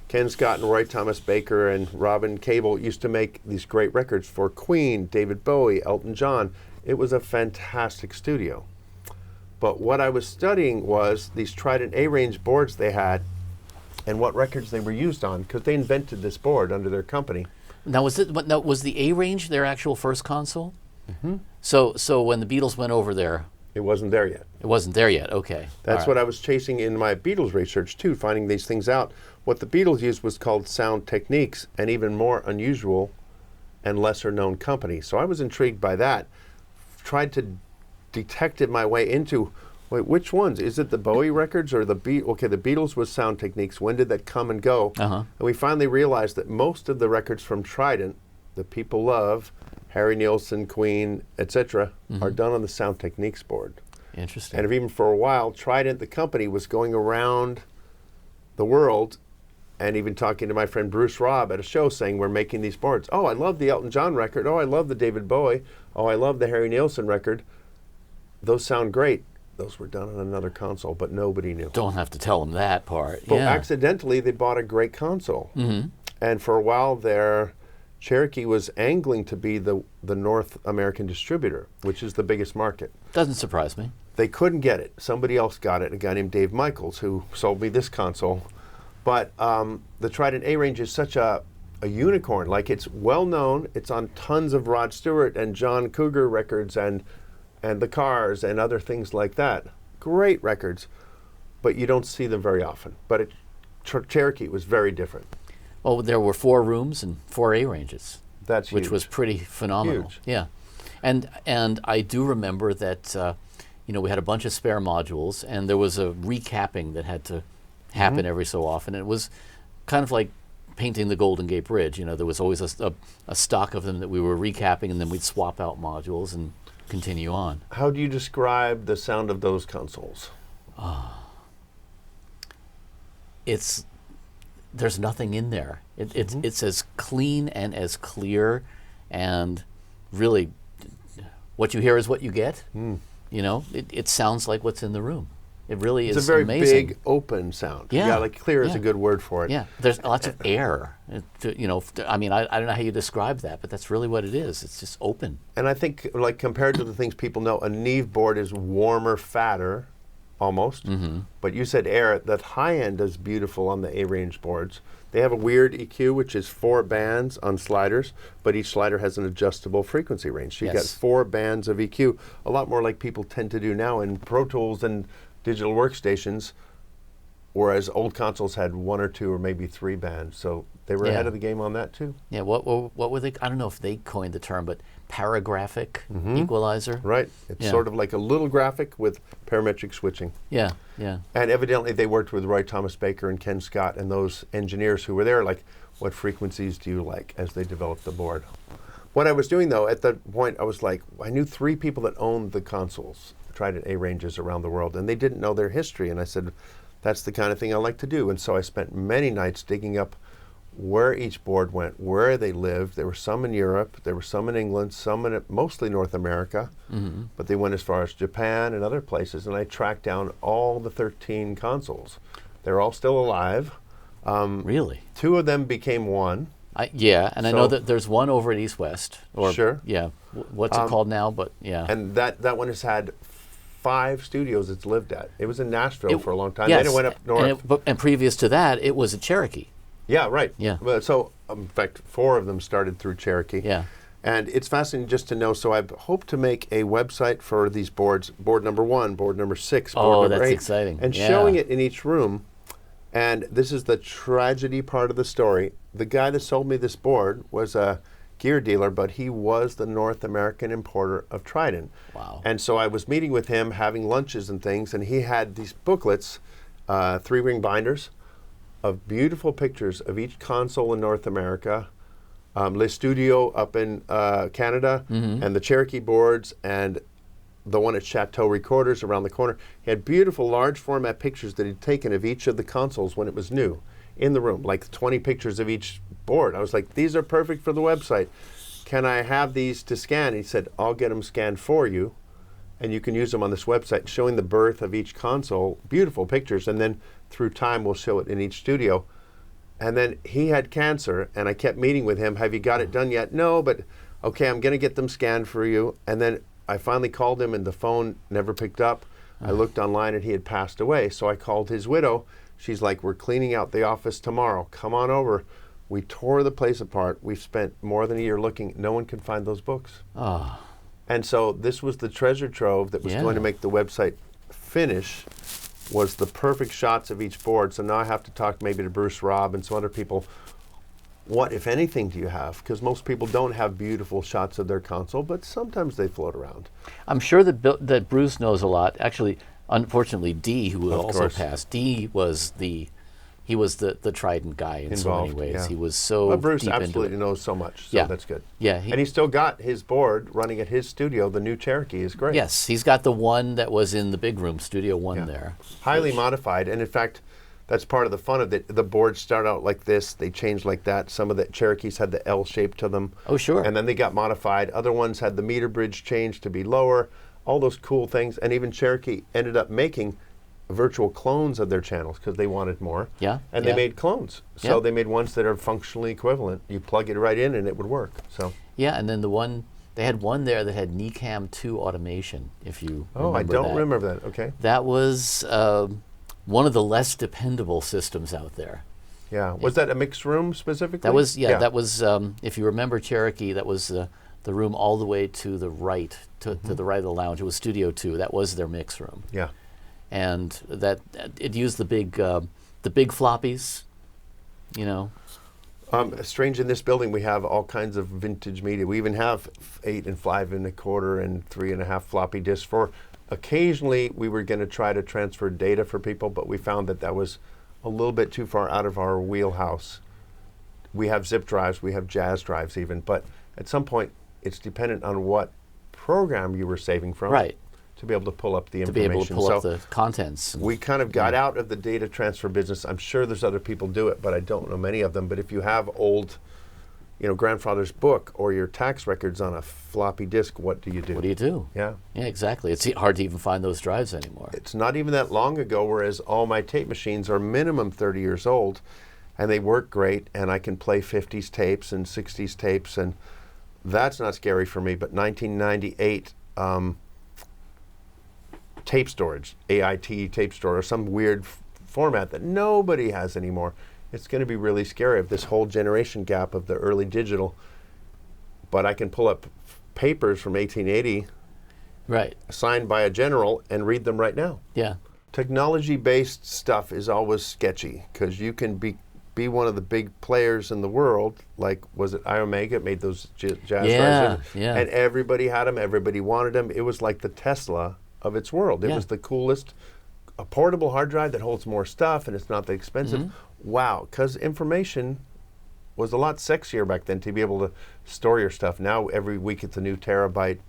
Ken Scott and Roy Thomas Baker and Robin Cable used to make these great records for Queen, David Bowie, Elton John. It was a fantastic studio. But what I was studying was these Trident A-range boards they had and what records they were used on, because they invented this board under their company. Now, was the A-range their actual first console? Mm-hmm. So when the Beatles went over there, It wasn't there yet. it wasn't there yet. Okay. That's what I was chasing in my Beatles research too, finding these things out. What the Beatles used was called Sound Techniques, an even more unusual and lesser known company. So I was intrigued by that. Tried to detected my way into, wait, which ones? Is it the Bowie records or the okay, the Beatles was Sound Techniques. When did that come and go? And we finally realized that most of the records from Trident that people love, Harry Nilsson, Queen, etc., are done on the Sound Techniques board. Interesting. And even for a while, Trident, the company, was going around the world and even talking to my friend Bruce Robb at a show saying, we're making these boards. Oh, I love the Elton John record. Oh, I love the David Bowie. Oh, I love the Harry Nilsson record. Those sound great. Those were done on another console, but nobody knew. Don't have to tell them that part. But yeah. accidentally, they bought a great console. And for a while there, Cherokee was angling to be the North American distributor, which is the biggest market. Doesn't surprise me. They couldn't get it. Somebody else got it, a guy named Dave Michaels, who sold me this console. But the Trident A-range is such a unicorn. Like, it's well known. It's on tons of Rod Stewart and John Cougar records and the Cars and other things like that. Great records, but you don't see them very often. But Cherokee was very different. Well, there were 4 rooms and 4 A-ranges. That's which huge. was pretty phenomenal. Huge. Yeah, and I do remember that we had a bunch of spare modules, and there was a recapping that had to happen every so often. It was kind of like painting the Golden Gate Bridge. There was always a stock of them that we were recapping, and then we'd swap out modules and continue on. How do you describe the sound of those consoles? There's nothing in there. It's as clean and as clear, and really, what you hear is what you get. It sounds like what's in the room. It really is amazing. It's a very big, open sound. Yeah, like clear is a good word for it. Yeah, there's lots of air. I mean, I don't know how you describe that, but that's really what it is. It's just open. And I think, like, compared to the things people know, a Neve board is warmer, fatter, almost. But you said air. That high end is beautiful on the A-range boards. They have a weird EQ, which is 4 bands on sliders, but each slider has an adjustable frequency range. So you got 4 bands of EQ, a lot more like people tend to do now in Pro Tools and digital workstations, whereas old consoles had 1 or 2 or maybe 3 bands. So they were ahead of the game on that too. Yeah, what were they? I don't know if they coined the term, but paragraphic equalizer. Right. It's sort of like a little graphic with parametric switching. Yeah, yeah. And evidently they worked with Roy Thomas Baker and Ken Scott and those engineers who were there, like, what frequencies do you like, as they developed the board. What I was doing, though, at that point, I was like, I knew 3 people that owned the consoles, Trident A-ranges around the world, and they didn't know their history. And I said, that's the kind of thing I like to do. And so I spent many nights digging up where each board went, where they lived. There were some in Europe, there were some in England, some in mostly North America, but they went as far as Japan and other places. And I tracked down all the 13 consoles. They're all still alive. Really? 2 of them became one. I know that there's one over at East West. Sure. Yeah. What's it called now? But yeah. And that one has had 5 studios it's lived at. It was in Nashville for a long time. Yes. Then it went up north. And previous to that, it was at Cherokee. Yeah, right. Yeah. So In fact, 4 of them started through Cherokee. Yeah. And it's fascinating just to know. So I hope to make a website for these boards, board number 1, board number 6, board number 8. That's exciting. And Yeah. showing it in each room. And this is the tragedy part of the story. The guy that sold me this board was a gear dealer, but he was the North American importer of Trident. Wow. And so I was meeting with him, having lunches and things, and he had these booklets, 3-ring binders, of beautiful pictures of each console in North America, Le Studio up in Canada, and the Cherokee boards, and the one at Chateau Recorders around the corner. He had beautiful large format pictures that he'd taken of each of the consoles when it was new in the room, like 20 pictures of each board. I was like, these are perfect for the website. Can I have these to scan? He said, I'll get them scanned for you, and you can use them on this website, showing the birth of each console, beautiful pictures, and then through time we'll show it in each studio. And then he had cancer, and I kept meeting with him. Have you got it done yet? No, but okay, I'm going to get them scanned for you. And then I finally called him, and the phone never picked up. I looked online, and he had passed away. So I called his widow. She's like, we're cleaning out the office tomorrow. Come on over. We tore the place apart. We've spent more than a year looking. No one can find those books. Oh. And so this was the treasure trove that was going to make the website finish, was the perfect shots of each board. So now I have to talk maybe to Bruce Robb and some other people. What, if anything, do you have? Because most people don't have beautiful shots of their console, but sometimes they float around. I'm sure that Bruce knows a lot. Actually, unfortunately, Dee, who also course. passed, Dee was the Trident guy in so many ways. Yeah. He was so But Bruce deep absolutely into it. knows so much, so Yeah. that's good. Yeah, And he's still got his board running at his studio. The new Cherokee is great. yes, he's got the one that was in the big room, Studio One Yeah. there. Highly modified, and in fact, that's part of the fun of it. The boards start out like this, they change like that. Some of the Cherokees had the L shape to them. Oh, sure. And then they got modified. Other ones had the meter bridge changed to be lower, all those cool things. And even Cherokee ended up making virtual clones of their channels because they wanted more. Yeah, And yeah. they made clones. So Yeah. they made ones that are functionally equivalent. You plug it right in and it would work. So. Yeah, and then they had one there that had NECAM 2 automation, if you Oh, I remember don't that. remember that. Okay. That was one of the less dependable systems out there. Yeah. Was that a mixed room specifically? That was, that was, if you remember Cherokee, that was the room all the way to the right, to the right of the lounge. It was Studio 2. That was their mix room. Yeah. And that it used the big floppies, you know. Strange, in this building we have all kinds of vintage media. We even have 8 and 5 1/4 and 3.5 floppy disks. For occasionally we were going to try to transfer data for people, but we found that was a little bit too far out of our wheelhouse. We have zip drives, we have jazz drives even, but at some point it's dependent on what program you were saving from. Right. To be able to pull up the To be information. able to pull up the contents. We kind of got out of the data transfer business. I'm sure there's other people do it, but I don't know many of them. But if you have old, grandfather's book or your tax records on a floppy disk, what do you do? What do you do? Yeah. Yeah, exactly. It's hard to even find those drives anymore. It's not even that long ago, whereas all my tape machines are minimum 30 years old, and they work great, and I can play 50s tapes and 60s tapes, and that's not scary for me. But 1998, tape storage, AIT tape store, or some weird format that nobody has anymore. It's going to be really scary of this whole generation gap of the early digital. But I can pull up papers from 1880 Right. signed by a general and read them right now. Yeah. Technology-based stuff is always sketchy because you can be one of the big players in the world, like, was it Iomega made those jazz drives? Yeah. And everybody had them, everybody wanted them. It was like the Tesla of its world. It Yeah. was the coolest, a portable hard drive that holds more stuff and it's not that expensive. Wow, because information was a lot sexier back then to be able to store your stuff. Now every week it's a new terabyte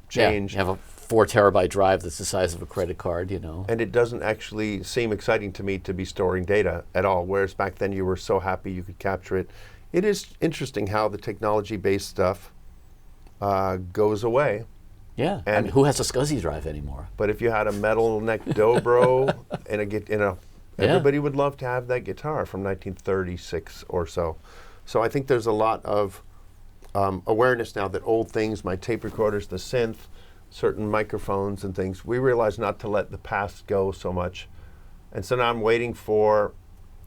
change. Yeah, you have a 4 terabyte drive that's the size of a credit card, you know. And it doesn't actually seem exciting to me to be storing data at all, whereas back then you were so happy you could capture it. It is interesting how the technology-based stuff goes away. Yeah. I And- mean, who has a SCSI drive anymore? But if you had a metal neck dobro and everybody would love to have that guitar from 1936 or so. So I think there's a lot of awareness now that old things, my tape recorders, the synth, certain microphones and things, we realize not to let the past go so much. And so now I'm waiting for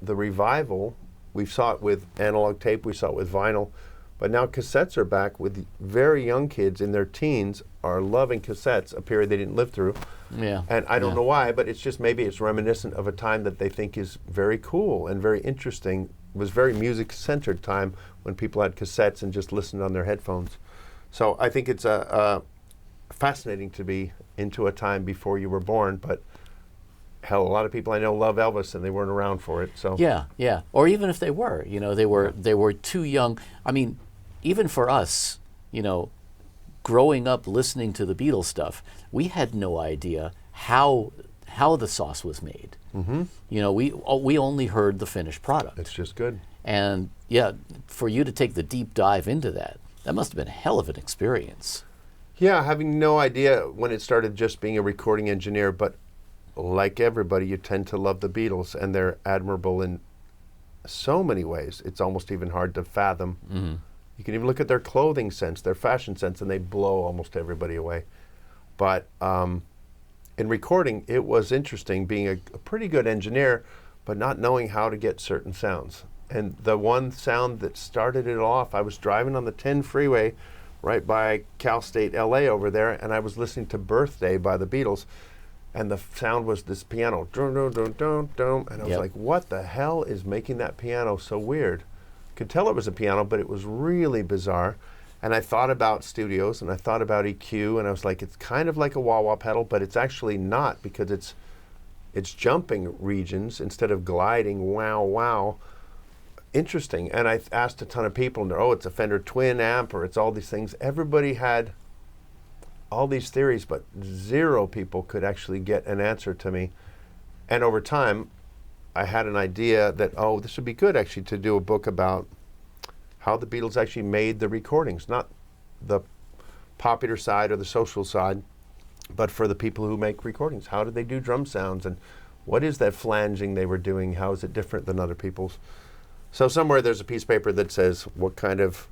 the revival. We saw it with analog tape, we saw it with vinyl, but now cassettes are back with very young kids in their teens are loving cassettes, a period they didn't live through. Yeah. And I don't know why, but it's just maybe it's reminiscent of a time that they think is very cool and very interesting. It was very music-centered time when people had cassettes and just listened on their headphones. So I think it's fascinating to be into a time before you were born, but hell, a lot of people I know love Elvis and they weren't around for it. So yeah. Or even if they were, they were too young. I mean, even for us, growing up listening to the Beatles stuff, we had no idea how the sauce was made. Mm-hmm. We only heard the finished product. It's just good. And yeah, for you to take the deep dive into that must have been a hell of an experience. Yeah, having no idea when it started just being a recording engineer, but like everybody, you tend to love the Beatles, and they're admirable in so many ways. It's almost even hard to fathom. Mm-hmm. You can even look at their clothing sense, their fashion sense, and they blow almost everybody away. But in recording, it was interesting being a pretty good engineer, but not knowing how to get certain sounds. And the one sound that started it off, I was driving on the 10 freeway right by Cal State LA over there, and I was listening to Birthday by the Beatles, and the sound was this piano, dum, dum, dum, dum, dum, and I was like, what the hell is making that piano so weird? Could tell it was a piano, but it was really bizarre. And I thought about studios, and I thought about EQ, and I was like, it's kind of like a wah-wah pedal, but it's actually not, because it's jumping regions instead of gliding, wow, wow. Interesting. And I asked a ton of people, and it's a Fender Twin amp, or it's all these things. Everybody had all these theories, but zero people could actually get an answer to me. And over time, I had an idea that, this would be good actually to do a book about how the Beatles actually made the recordings, not the popular side or the social side, but for the people who make recordings. How did they do drum sounds, and what is that flanging they were doing? How is it different than other people's? So somewhere there's a piece of paper that says what kind of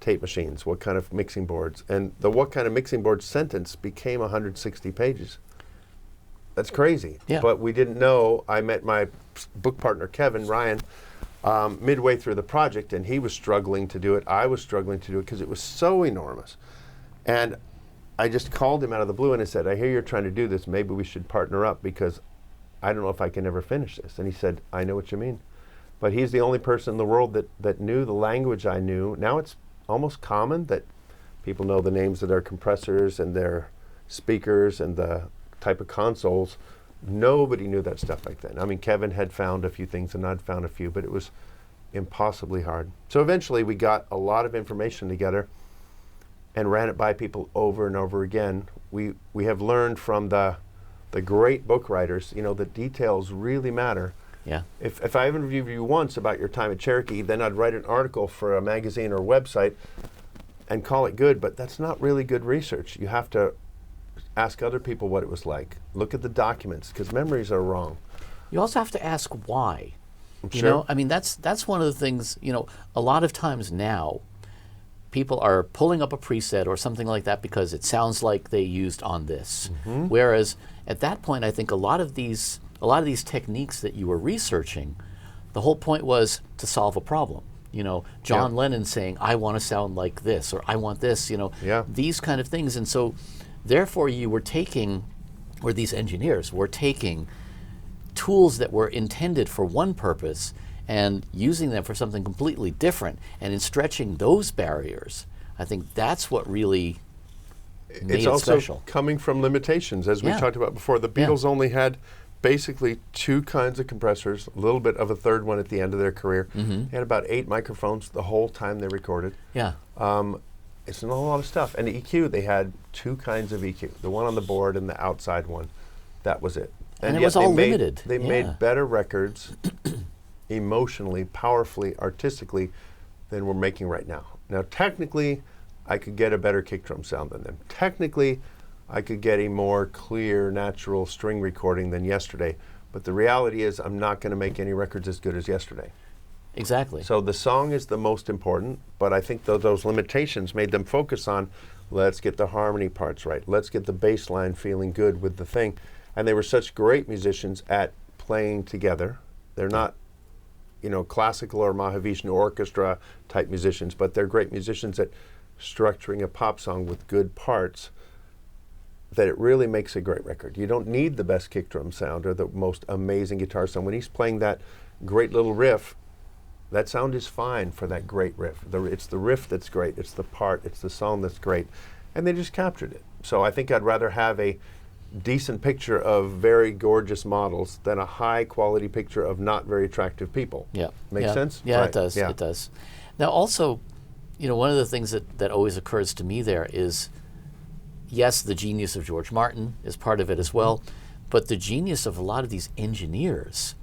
tape machines, what kind of mixing boards, and the what kind of mixing board sentence became 160 pages. That's crazy. Yeah. But we didn't know. I met my book partner, Kevin Ryan, midway through the project, and he was struggling to do it. I was struggling to do it because it was so enormous. And I just called him out of the blue and I said, I hear you're trying to do this. Maybe we should partner up because I don't know if I can ever finish this. And he said, I know what you mean. But he's the only person in the world that knew the language I knew. Now it's almost common that people know the names of their compressors and their speakers and the type of consoles. Nobody knew that stuff back then. I mean, Kevin had found a few things and I'd found a few, but it was impossibly hard. So eventually we got a lot of information together and ran it by people over and over again. We have learned from the great book writers, the details really matter. Yeah. If I interviewed you once about your time at Cherokee, then I'd write an article for a magazine or website and call it good, but that's not really good research. You have to ask other people what it was like. Look at the documents, because memories are wrong. You also have to ask why. Sure. I mean, that's one of the things, a lot of times now, people are pulling up a preset or something like that because it sounds like they used on this. Mm-hmm. Whereas at that point, I think a lot of these techniques that you were researching, the whole point was to solve a problem. John Lennon saying, I want to sound like this, or I want this, these kind of things. And so therefore these engineers were taking tools that were intended for one purpose and using them for something completely different. And in stretching those barriers, I think that's what really made it special. It's also coming from limitations. As we talked about before, the Beatles only had basically two kinds of compressors, a little bit of a third one at the end of their career. Mm-hmm. They had about 8 microphones the whole time they recorded. Yeah. It's not a lot of stuff. And EQ, they had 2 kinds of EQ, the one on the board and the outside one. That was it. And it was all limited. They made better records emotionally, powerfully, artistically than we're making right now. Now, technically, I could get a better kick drum sound than them. Technically, I could get a more clear, natural string recording than yesterday. But the reality is I'm not going to make any records as good as yesterday. Exactly. So the song is the most important, but I think those limitations made them focus on, let's get the harmony parts right. Let's get the bass line feeling good with the thing. And they were such great musicians at playing together. They're not classical or Mahavishnu orchestra type musicians, but they're great musicians at structuring a pop song with good parts, that it really makes a great record. You don't need the best kick drum sound or the most amazing guitar sound. When he's playing that great little riff, that sound is fine for that great riff. It's the riff that's great, it's the part, it's the song that's great, and they just captured it. So I think I'd rather have a decent picture of very gorgeous models than a high quality picture of not very attractive people. Yeah. Make sense? Yeah, Right. it does. Yeah. It does. Now also, one of the things that always occurs to me there is, yes, the genius of George Martin is part of it as well, but the genius of a lot of these engineers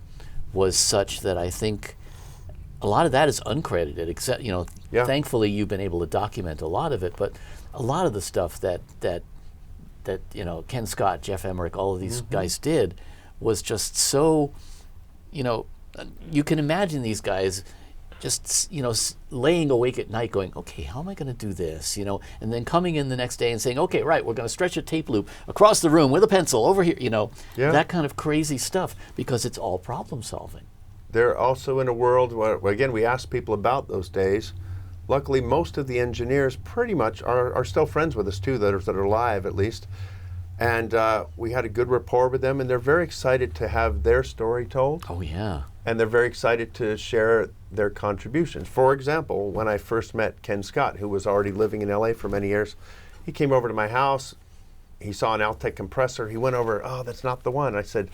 was such that I think a lot of that is uncredited, except, Yeah. thankfully you've been able to document a lot of it, but a lot of the stuff that Ken Scott, Jeff Emmerich, all of these guys did was just so, you can imagine these guys just, laying awake at night going, okay, how am I going to do this, and then coming in the next day and saying, okay, right, we're going to stretch a tape loop across the room with a pencil over here, Yeah. that kind of crazy stuff, because it's all problem solving. They're also in a world where, again, we asked people about those days. Luckily, most of the engineers pretty much are still friends with us too, that are alive at least. And we had a good rapport with them, and they're very excited to have their story told. Oh, yeah. And they're very excited to share their contributions. For example, when I first met Ken Scott, who was already living in LA for many years, he came over to my house. He saw an Altec compressor. He went over, oh, that's not the one. I said,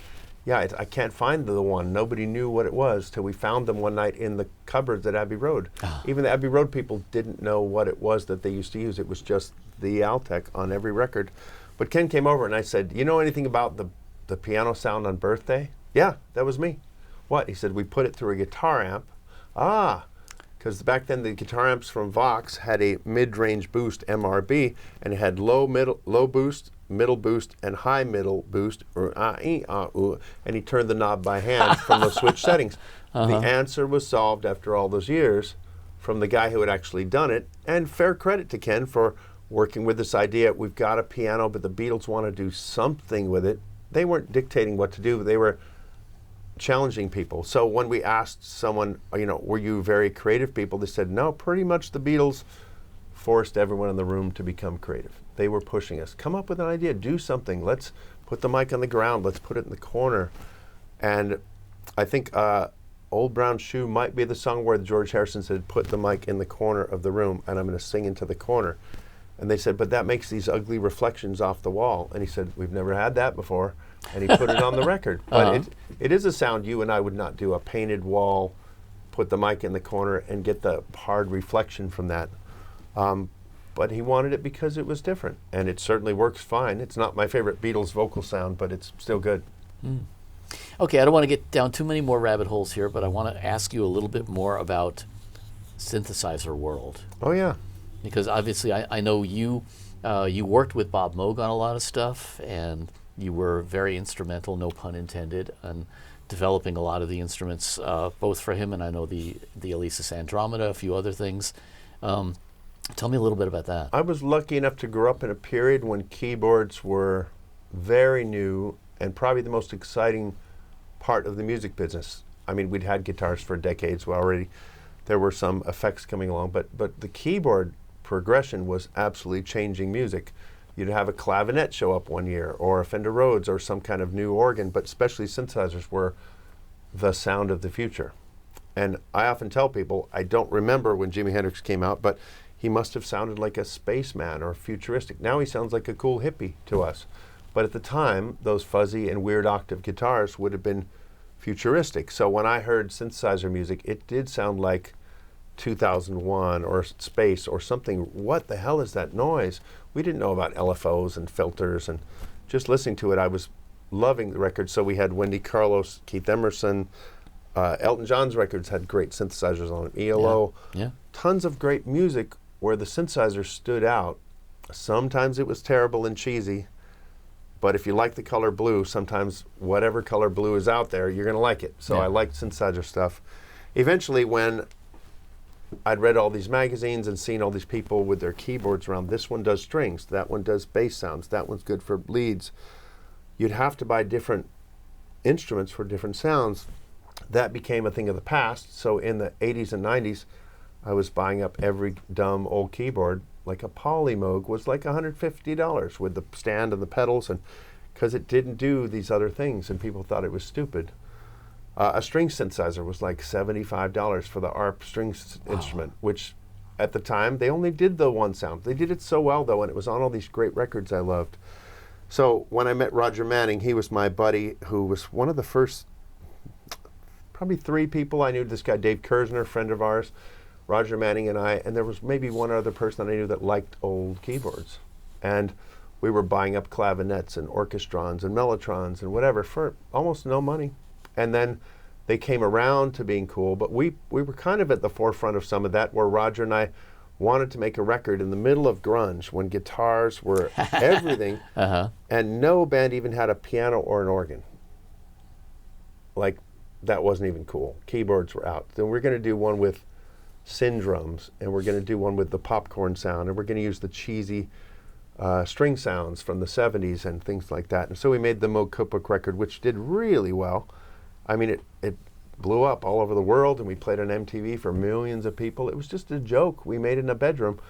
yeah, I can't find the one. Nobody knew what it was till we found them one night in the cupboards at Abbey Road. Even the Abbey Road people didn't know what it was that they used to use. It was just the Altec on every record. But Ken came over and I said, you know anything about the piano sound on Birthday? Yeah, that was me. What? He said, we put it through a guitar amp. Because back then the guitar amps from Vox had a mid-range boost, MRB, and it had low boost, middle boost, and high middle boost, and he turned the knob by hand from those switch settings. The answer was solved after all those years from the guy who had actually done it, and fair credit to Ken for working with this idea. We've got a piano, but the Beatles want to do something with it. They weren't dictating what to do, but they were challenging people. So when we asked someone, were you very creative people, they said, no, pretty much the Beatles forced everyone in the room to become creative. They were pushing us. Come up with an idea, do something. Let's put the mic on the ground, let's put it in the corner. And I think Old Brown Shoe might be the song where George Harrison said, put the mic in the corner of the room and I'm going to sing into the corner. And they said, but that makes these ugly reflections off the wall. And he said, we've never had that before. And he put it on the record. But it is a sound you and I would not do, a painted wall, put the mic in the corner and get the hard reflection from that. But he wanted it because it was different. And it certainly works fine. It's not my favorite Beatles vocal sound, but it's still good. Okay, I don't want to get down too many more rabbit holes here, but I want to ask you a little bit more about synthesizer world. Oh, yeah. Because obviously I know you worked with Bob Moog on a lot of stuff, and you were very instrumental, no pun intended, in developing a lot of the instruments, both for him and I know the Alesis Andromeda, a few other things. Tell me a little bit about that. I was lucky enough to grow up in a period when keyboards were very new and probably the most exciting part of the music business. I mean, we'd had guitars for decades already. There were some effects coming along, but the keyboard progression was absolutely changing music. You'd have a clavinet show up one year, or a Fender Rhodes, or some kind of new organ, but especially synthesizers were the sound of the future. And I often tell people, I don't remember when Jimi Hendrix came out, but he must have sounded like a spaceman or futuristic. Now he sounds like a cool hippie to us. But at the time, those fuzzy and weird octave guitars would have been futuristic. So when I heard synthesizer music, it did sound like 2001 or space or something. What the hell is that noise? We didn't know about LFOs and filters, and just listening to it, I was loving the record. So we had Wendy Carlos, Keith Emerson, Elton John's records had great synthesizers on them, ELO, tons of great music where the synthesizer stood out. Sometimes it was terrible and cheesy, but if you like the color blue, sometimes whatever color blue is out there, you're going to like it. So I liked synthesizer stuff. Eventually, when I'd read all these magazines and seen all these people with their keyboards around, this one does strings, that one does bass sounds, that one's good for leads. You'd have to buy different instruments for different sounds. that became a thing of the past. So in the 80s and 90s, I was buying up every dumb old keyboard. Like a Polymoog was like $150 with the stand and the pedals, and because it didn't do these other things, and people thought it was stupid. A string synthesizer was like $75 for the ARP string instrument, which at the time, they only did the one sound. They did it so well, though, and it was on all these great records I loved. So when I met Roger Manning, he was my buddy who was one of the first, probably 3 people I knew. This guy, Dave Kersner, friend of ours, Roger Manning and I, and there was maybe one other person that I knew that liked old keyboards. And we were buying up clavinets and orchestrons and mellotrons and whatever for almost no money. And then they came around to being cool, but we were kind of at the forefront of some of that, where Roger and I wanted to make a record in the middle of grunge when guitars were everything, and no band even had a piano or an organ. Like, that wasn't even cool. Keyboards were out. Then we're going to do one with syndromes, and we're going to do one with the popcorn sound, and we're going to use the cheesy string sounds from the 70s and things like that. And so we made the Moog Cookbook record, which did really well. I mean, it blew up all over the world, and we played on MTV for millions of people. It was just a joke. We made it in a bedroom.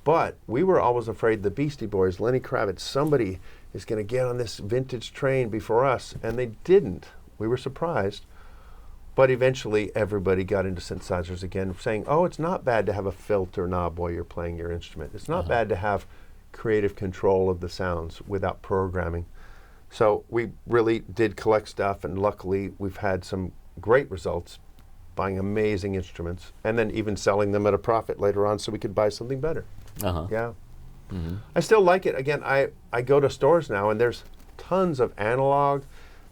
But we were always afraid the Beastie Boys, Lenny Kravitz, somebody is going to get on this vintage train before us. And they didn't. We were surprised. But eventually, everybody got into synthesizers again, saying, oh, it's not bad to have a filter knob while you're playing your instrument. It's not bad to have creative control of the sounds without programming. So we really did collect stuff, and luckily we've had some great results buying amazing instruments and then even selling them at a profit later on so we could buy something better. Yeah. I still like it. Again, I go to stores now, and there's tons of analog.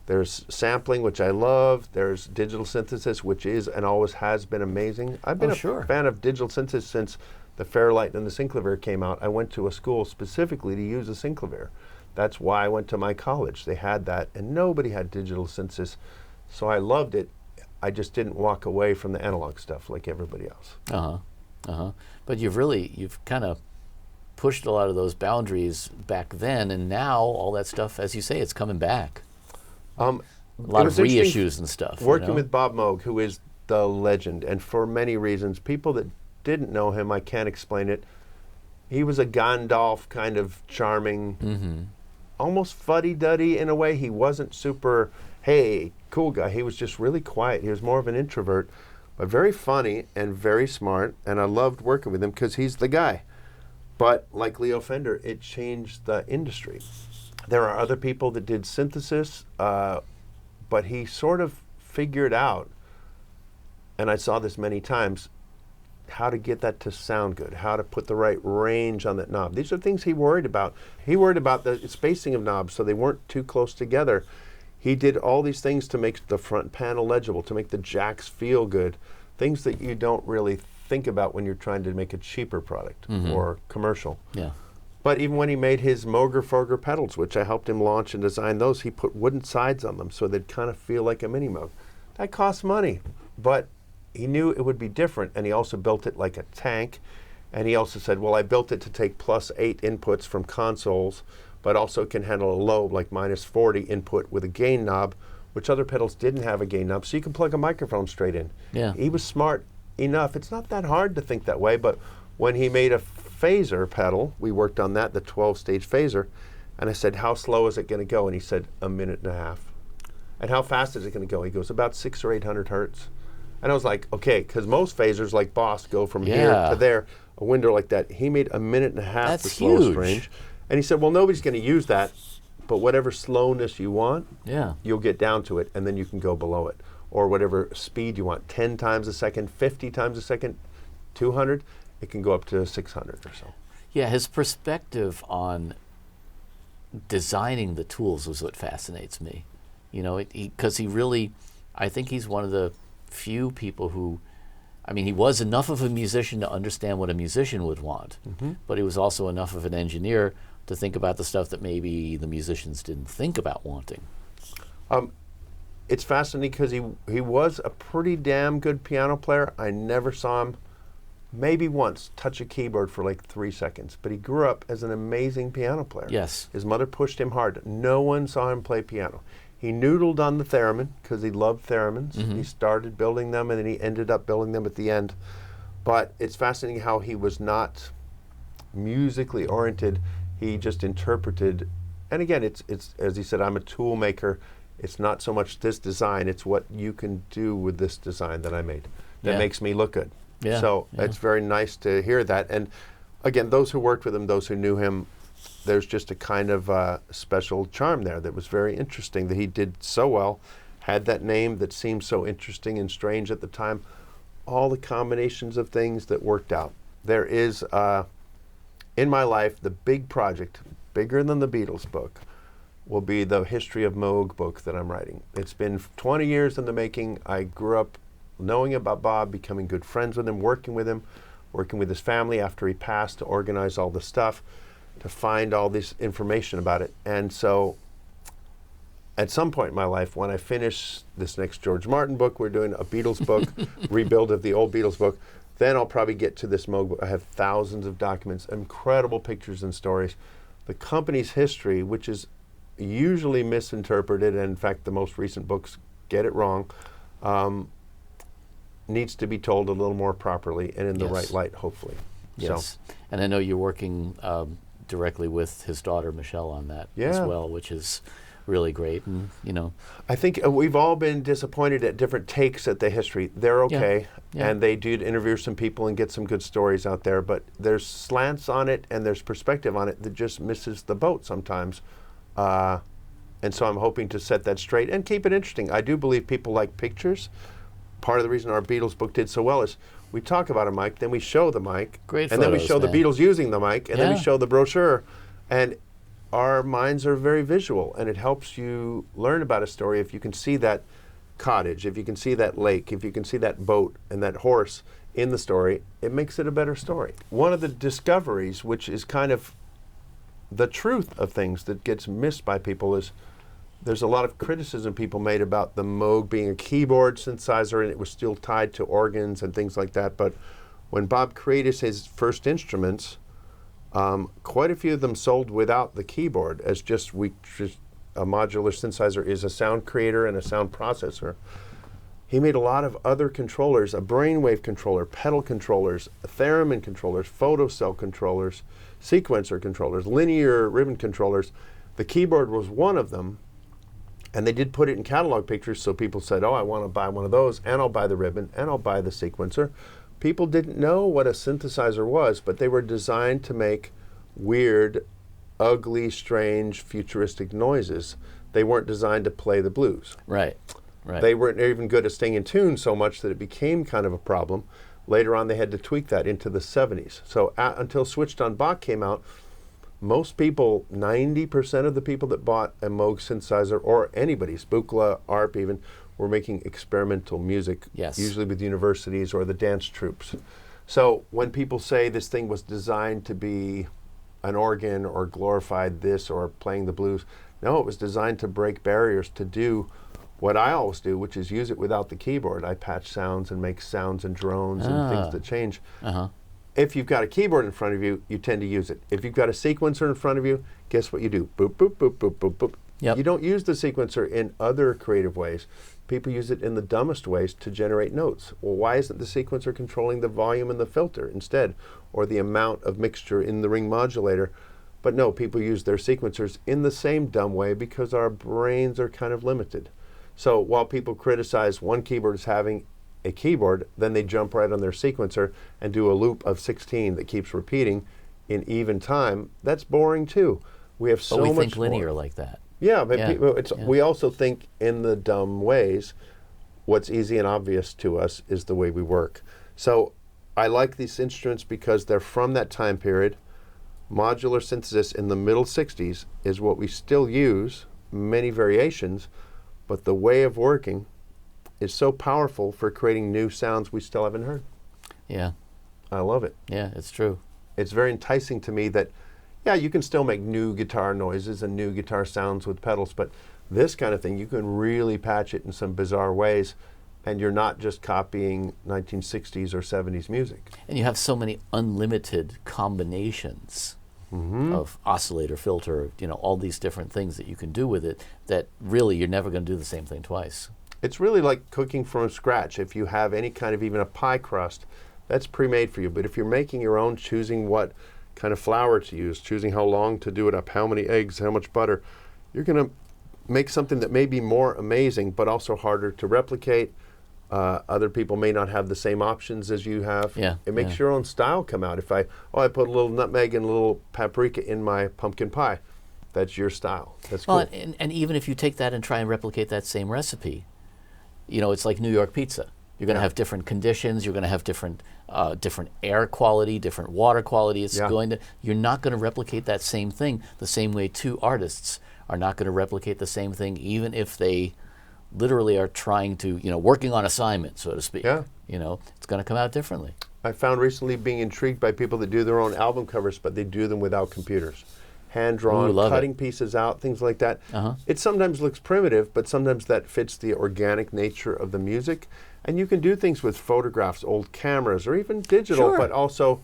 There's sampling, which I love. There's digital synthesis, which is and always has been amazing. I've been a fan of digital synthesis since the Fairlight and the Synclavier came out. I went to a school specifically to use a Synclavier. That's why I went to my college. They had that, and nobody had digital synthesis. So I loved it. I just didn't walk away from the analog stuff like everybody else. But you've kind of pushed a lot of those boundaries back then, and now all that stuff, as you say, it's coming back. A lot of reissues and stuff. Working with Bob Moog, who is the legend, and for many reasons, people that didn't know him, I can't explain it. He was a Gandalf kind of charming, almost fuddy-duddy in a way. He wasn't super, hey, cool guy. He was just really quiet. He was more of an introvert, but very funny and very smart, and I loved working with him because he's the guy. But like Leo Fender, it changed the industry. There are other people that did synthesis, but he sort of figured out, and I saw this many times, how to get that to sound good, how to put the right range on that knob. These are things he worried about. He worried about the spacing of knobs so they weren't too close together. He did all these things to make the front panel legible, to make the jacks feel good, things that you don't really think about when you're trying to make a cheaper product or commercial. Yeah. But even when he made his Moger Foger pedals, which I helped him launch and design those, he put wooden sides on them so they'd kind of feel like a mini Moog. That costs money, but he knew it would be different, and he also built it like a tank. And he also said, well, I built it to take +8 inputs from consoles, but also can handle a low, like -40 input with a gain knob, which other pedals didn't have a gain knob, so you can plug a microphone straight in. Yeah. He was smart enough. It's not that hard to think that way, but when he made a phaser pedal, we worked on that, the 12-stage phaser, and I said, how slow is it going to go? And he said, 1.5 minutes. And how fast is it going to go? He goes, about 600 or 800 hertz. And I was like, okay, because most phasers like Boss go from here to there, a window like that. He made 1.5 minutes the slowest range. And he said, well, nobody's going to use that, but whatever slowness you want, you'll get down to it, and then you can go below it. Or whatever speed you want, 10 times a second, 50 times a second, 200, it can go up to 600 or so. Yeah, his perspective on designing the tools is what fascinates me. You know, because he really, I think he's one of the few people who, I mean, he was enough of a musician to understand what a musician would want, but he was also enough of an engineer to think about the stuff that maybe the musicians didn't think about wanting. It's fascinating because he was a pretty damn good piano player. I never saw him, maybe once, touch a keyboard for like 3 seconds, but he grew up as an amazing piano player. Yes. His mother pushed him hard. No one saw him play piano. He noodled on the theremin because he loved theremins. He started building them, and then he ended up building them at the end. But it's fascinating how he was not musically oriented. He just interpreted. And again, it's as he said, I'm a tool maker. It's not so much this design, it's what you can do with this design that I made that makes me look good. So it's very nice to hear that. And again, those who worked with him, those who knew him, there's just a kind of special charm there that was very interesting that he did so well, had that name that seemed so interesting and strange at the time, all the combinations of things that worked out. There is, in my life, the big project, bigger than the Beatles book, will be the History of Moog book that I'm writing. It's been 20 years in the making. I grew up knowing about Bob, becoming good friends with him, working with his family after he passed to organize all the stuff, to find all this information about it. And so at some point in my life, when I finish this next George Martin book, we're doing a Beatles book, rebuild of the old Beatles book, then I'll probably get to this Moog book. I have thousands of documents, incredible pictures and stories. The company's history, which is usually misinterpreted, and in fact the most recent books get it wrong, needs to be told a little more properly and in the right light, hopefully. Yes, and I know you're working directly with his daughter Michelle on that as well, which is really great. And I think we've all been disappointed at different takes at the history. They're okay, and they do interview some people and get some good stories out there, but there's slants on it and there's perspective on it that just misses the boat sometimes. And so I'm hoping to set that straight and keep it interesting. I do believe people like pictures. Part of the reason our Beatles book did so well is we talk about a mic, then we show the mic, Great and photos, then we show the Beatles using the mic, and then we Yeah. show the brochure. And our minds are very visual, and it helps you learn about a story if you can see that cottage, if you can see that lake, if you can see that boat and that horse in the story, it makes it a better story. One of the discoveries, which is kind of the truth of things that gets missed by people, is there's a lot of criticism people made about the Moog being a keyboard synthesizer and it was still tied to organs and things like that. But when Bob created his first instruments, quite a few of them sold without the keyboard, as just a modular synthesizer is a sound creator and a sound processor. He made a lot of other controllers, a brainwave controller, pedal controllers, theremin controllers, photocell controllers, sequencer controllers, linear ribbon controllers. The keyboard was one of them, and they did put it in catalog pictures, so people said, oh, I want to buy one of those, and I'll buy the ribbon, and I'll buy the sequencer. People didn't know what a synthesizer was, but they were designed to make weird, ugly, strange, futuristic noises. They weren't designed to play the blues. Right. They weren't even good at staying in tune so much that it became kind of a problem. Later on, they had to tweak that into the 70s. So until Switched on Bach came out, most people, 90% of the people that bought a Moog synthesizer, or anybody, Spookla, ARP even, were making experimental music, usually with universities or the dance troupes. So when people say this thing was designed to be an organ or glorified this or playing the blues, no, it was designed to break barriers, to do what I always do, which is use it without the keyboard. I patch sounds and make sounds and drones and things that change. If you've got a keyboard in front of you, you tend to use it. If you've got a sequencer in front of you, guess what you do? Boop, boop, boop, boop, boop, boop. You don't use the sequencer in other creative ways. People use it in the dumbest ways to generate notes. Well, why isn't the sequencer controlling the volume and the filter instead, or the amount of mixture in the ring modulator? But no, people use their sequencers in the same dumb way because our brains are kind of limited. So while people criticize one keyboard as having a keyboard, then they jump right on their sequencer and do a loop of 16 that keeps repeating in even time. That's boring too. We have so much But we think linear more. like that. Yeah, but we also think in the dumb ways. What's easy and obvious to us is the way we work. So I like these instruments because they're from that time period. Modular synthesis in the middle 60s is what we still use, many variations, but the way of working is so powerful for creating new sounds we still haven't heard. Yeah. I love it. Yeah, it's true. It's very enticing to me that, yeah, you can still make new guitar noises and new guitar sounds with pedals, but this kind of thing, you can really patch it in some bizarre ways, and you're not just copying 1960s or 70s music. And you have so many unlimited combinations of oscillator, filter, all these different things that you can do with it that really you're never going to do the same thing twice. It's really like cooking from scratch. If you have any kind of even a pie crust, that's pre-made for you. But if you're making your own, choosing what kind of flour to use, choosing how long to do it up, how many eggs, how much butter, you're going to make something that may be more amazing, but also harder to replicate. Other people may not have the same options as you have. Yeah, it makes your own style come out. If I put a little nutmeg and a little paprika in my pumpkin pie, that's your style. That's cool. Well, and even if you take that and try and replicate that same recipe, it's like New York pizza. You're going to have different conditions. You're going to have different air quality, different water quality. You're not going to replicate that same thing the same way two artists are not going to replicate the same thing, even if they literally are trying to, working on assignment, so to speak. Yeah. It's going to come out differently. I found recently being intrigued by people that do their own album covers, but they do them without computers. Hand-drawn, cutting pieces out, things like that. It sometimes looks primitive, but sometimes that fits the organic nature of the music. And you can do things with photographs, old cameras, or even digital, but also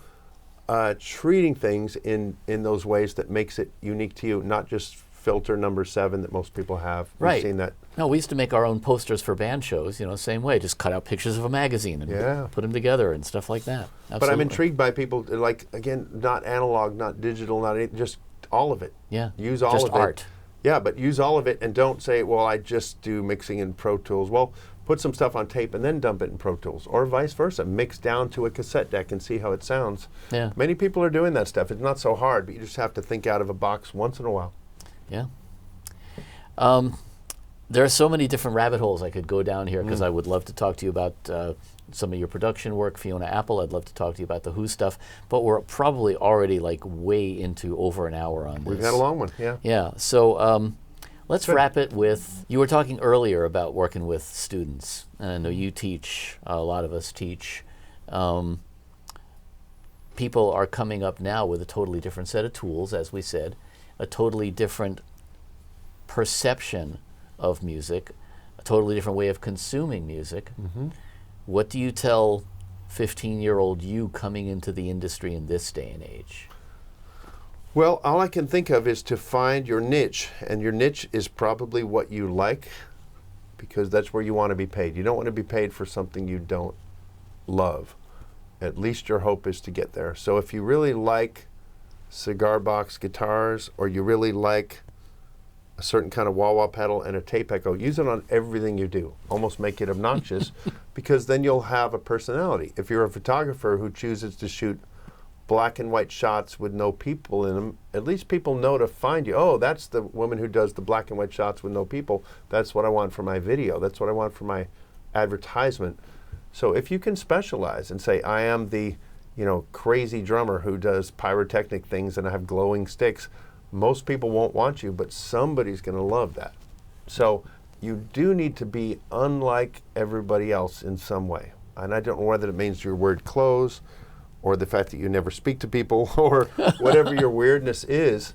treating things in those ways that makes it unique to you, not just filter number 7 that most people have. Right. We've seen that. No, we used to make our own posters for band shows, same way. Just cut out pictures of a magazine and put them together and stuff like that. Absolutely. But I'm intrigued by people, like, again, not analog, not digital, not anything, just all of it. Yeah. Use all just of it. art. Yeah, but use all of it and don't say, well, I just do mixing in Pro Tools. Well, put some stuff on tape and then dump it in Pro Tools, or vice versa. Mix down to a cassette deck and see how it sounds. Yeah. Many people are doing that stuff. It's not so hard, but you just have to think out of a box once in a while. Yeah. There are so many different rabbit holes I could go down here because I would love to talk to you about some of your production work, Fiona Apple. I'd love to talk to you about the Who stuff, but we're probably already like way into over an hour on this. We've had a long one, yeah. Yeah, so let's wrap it with, you were talking earlier about working with students, and I know you teach, a lot of us teach. People are coming up now with a totally different set of tools, as we said, a totally different perception of music, a totally different way of consuming music. What do you tell 15-year-old you coming into the industry in this day and age? Well, all I can think of is to find your niche, and your niche is probably what you like, because that's where you want to be paid. You don't want to be paid for something you don't love. At least your hope is to get there. So if you really like cigar box guitars, or you really like a certain kind of wah-wah pedal and a tape echo, use it on everything you do. Almost make it obnoxious, because then you'll have a personality. If you're a photographer who chooses to shoot black and white shots with no people in them, at least people know to find you. Oh, that's the woman who does the black and white shots with no people. That's what I want for my video. That's what I want for my advertisement. So if you can specialize and say, I am the crazy drummer who does pyrotechnic things and I have glowing sticks, most people won't want you, but somebody's going to love that. So you do need to be unlike everybody else in some way. And I don't know whether it means your word clothes, or the fact that you never speak to people, or whatever your weirdness is.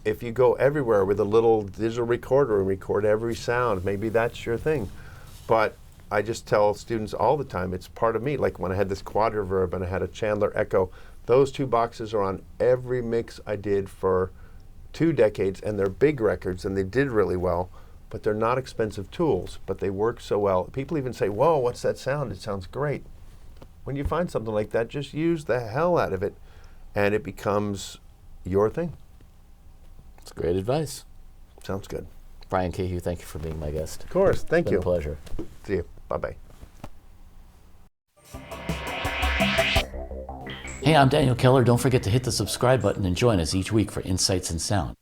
If you go everywhere with a little digital recorder and record every sound, maybe that's your thing. But I just tell students all the time, it's part of me. Like when I had this quad reverb and I had a Chandler Echo, those 2 boxes are on every mix I did for 2 decades, and they're big records and they did really well, but they're not expensive tools, but they work so well. People even say, whoa, what's that sound? It sounds great. When you find something like that, just use the hell out of it, and it becomes your thing. That's great advice. Sounds good. Brian Kehew, thank you for being my guest. Of course, thank you. It's been a pleasure. See you. Bye-bye. Hey, I'm Daniel Keller. Don't forget to hit the subscribe button and join us each week for Insights in Sound.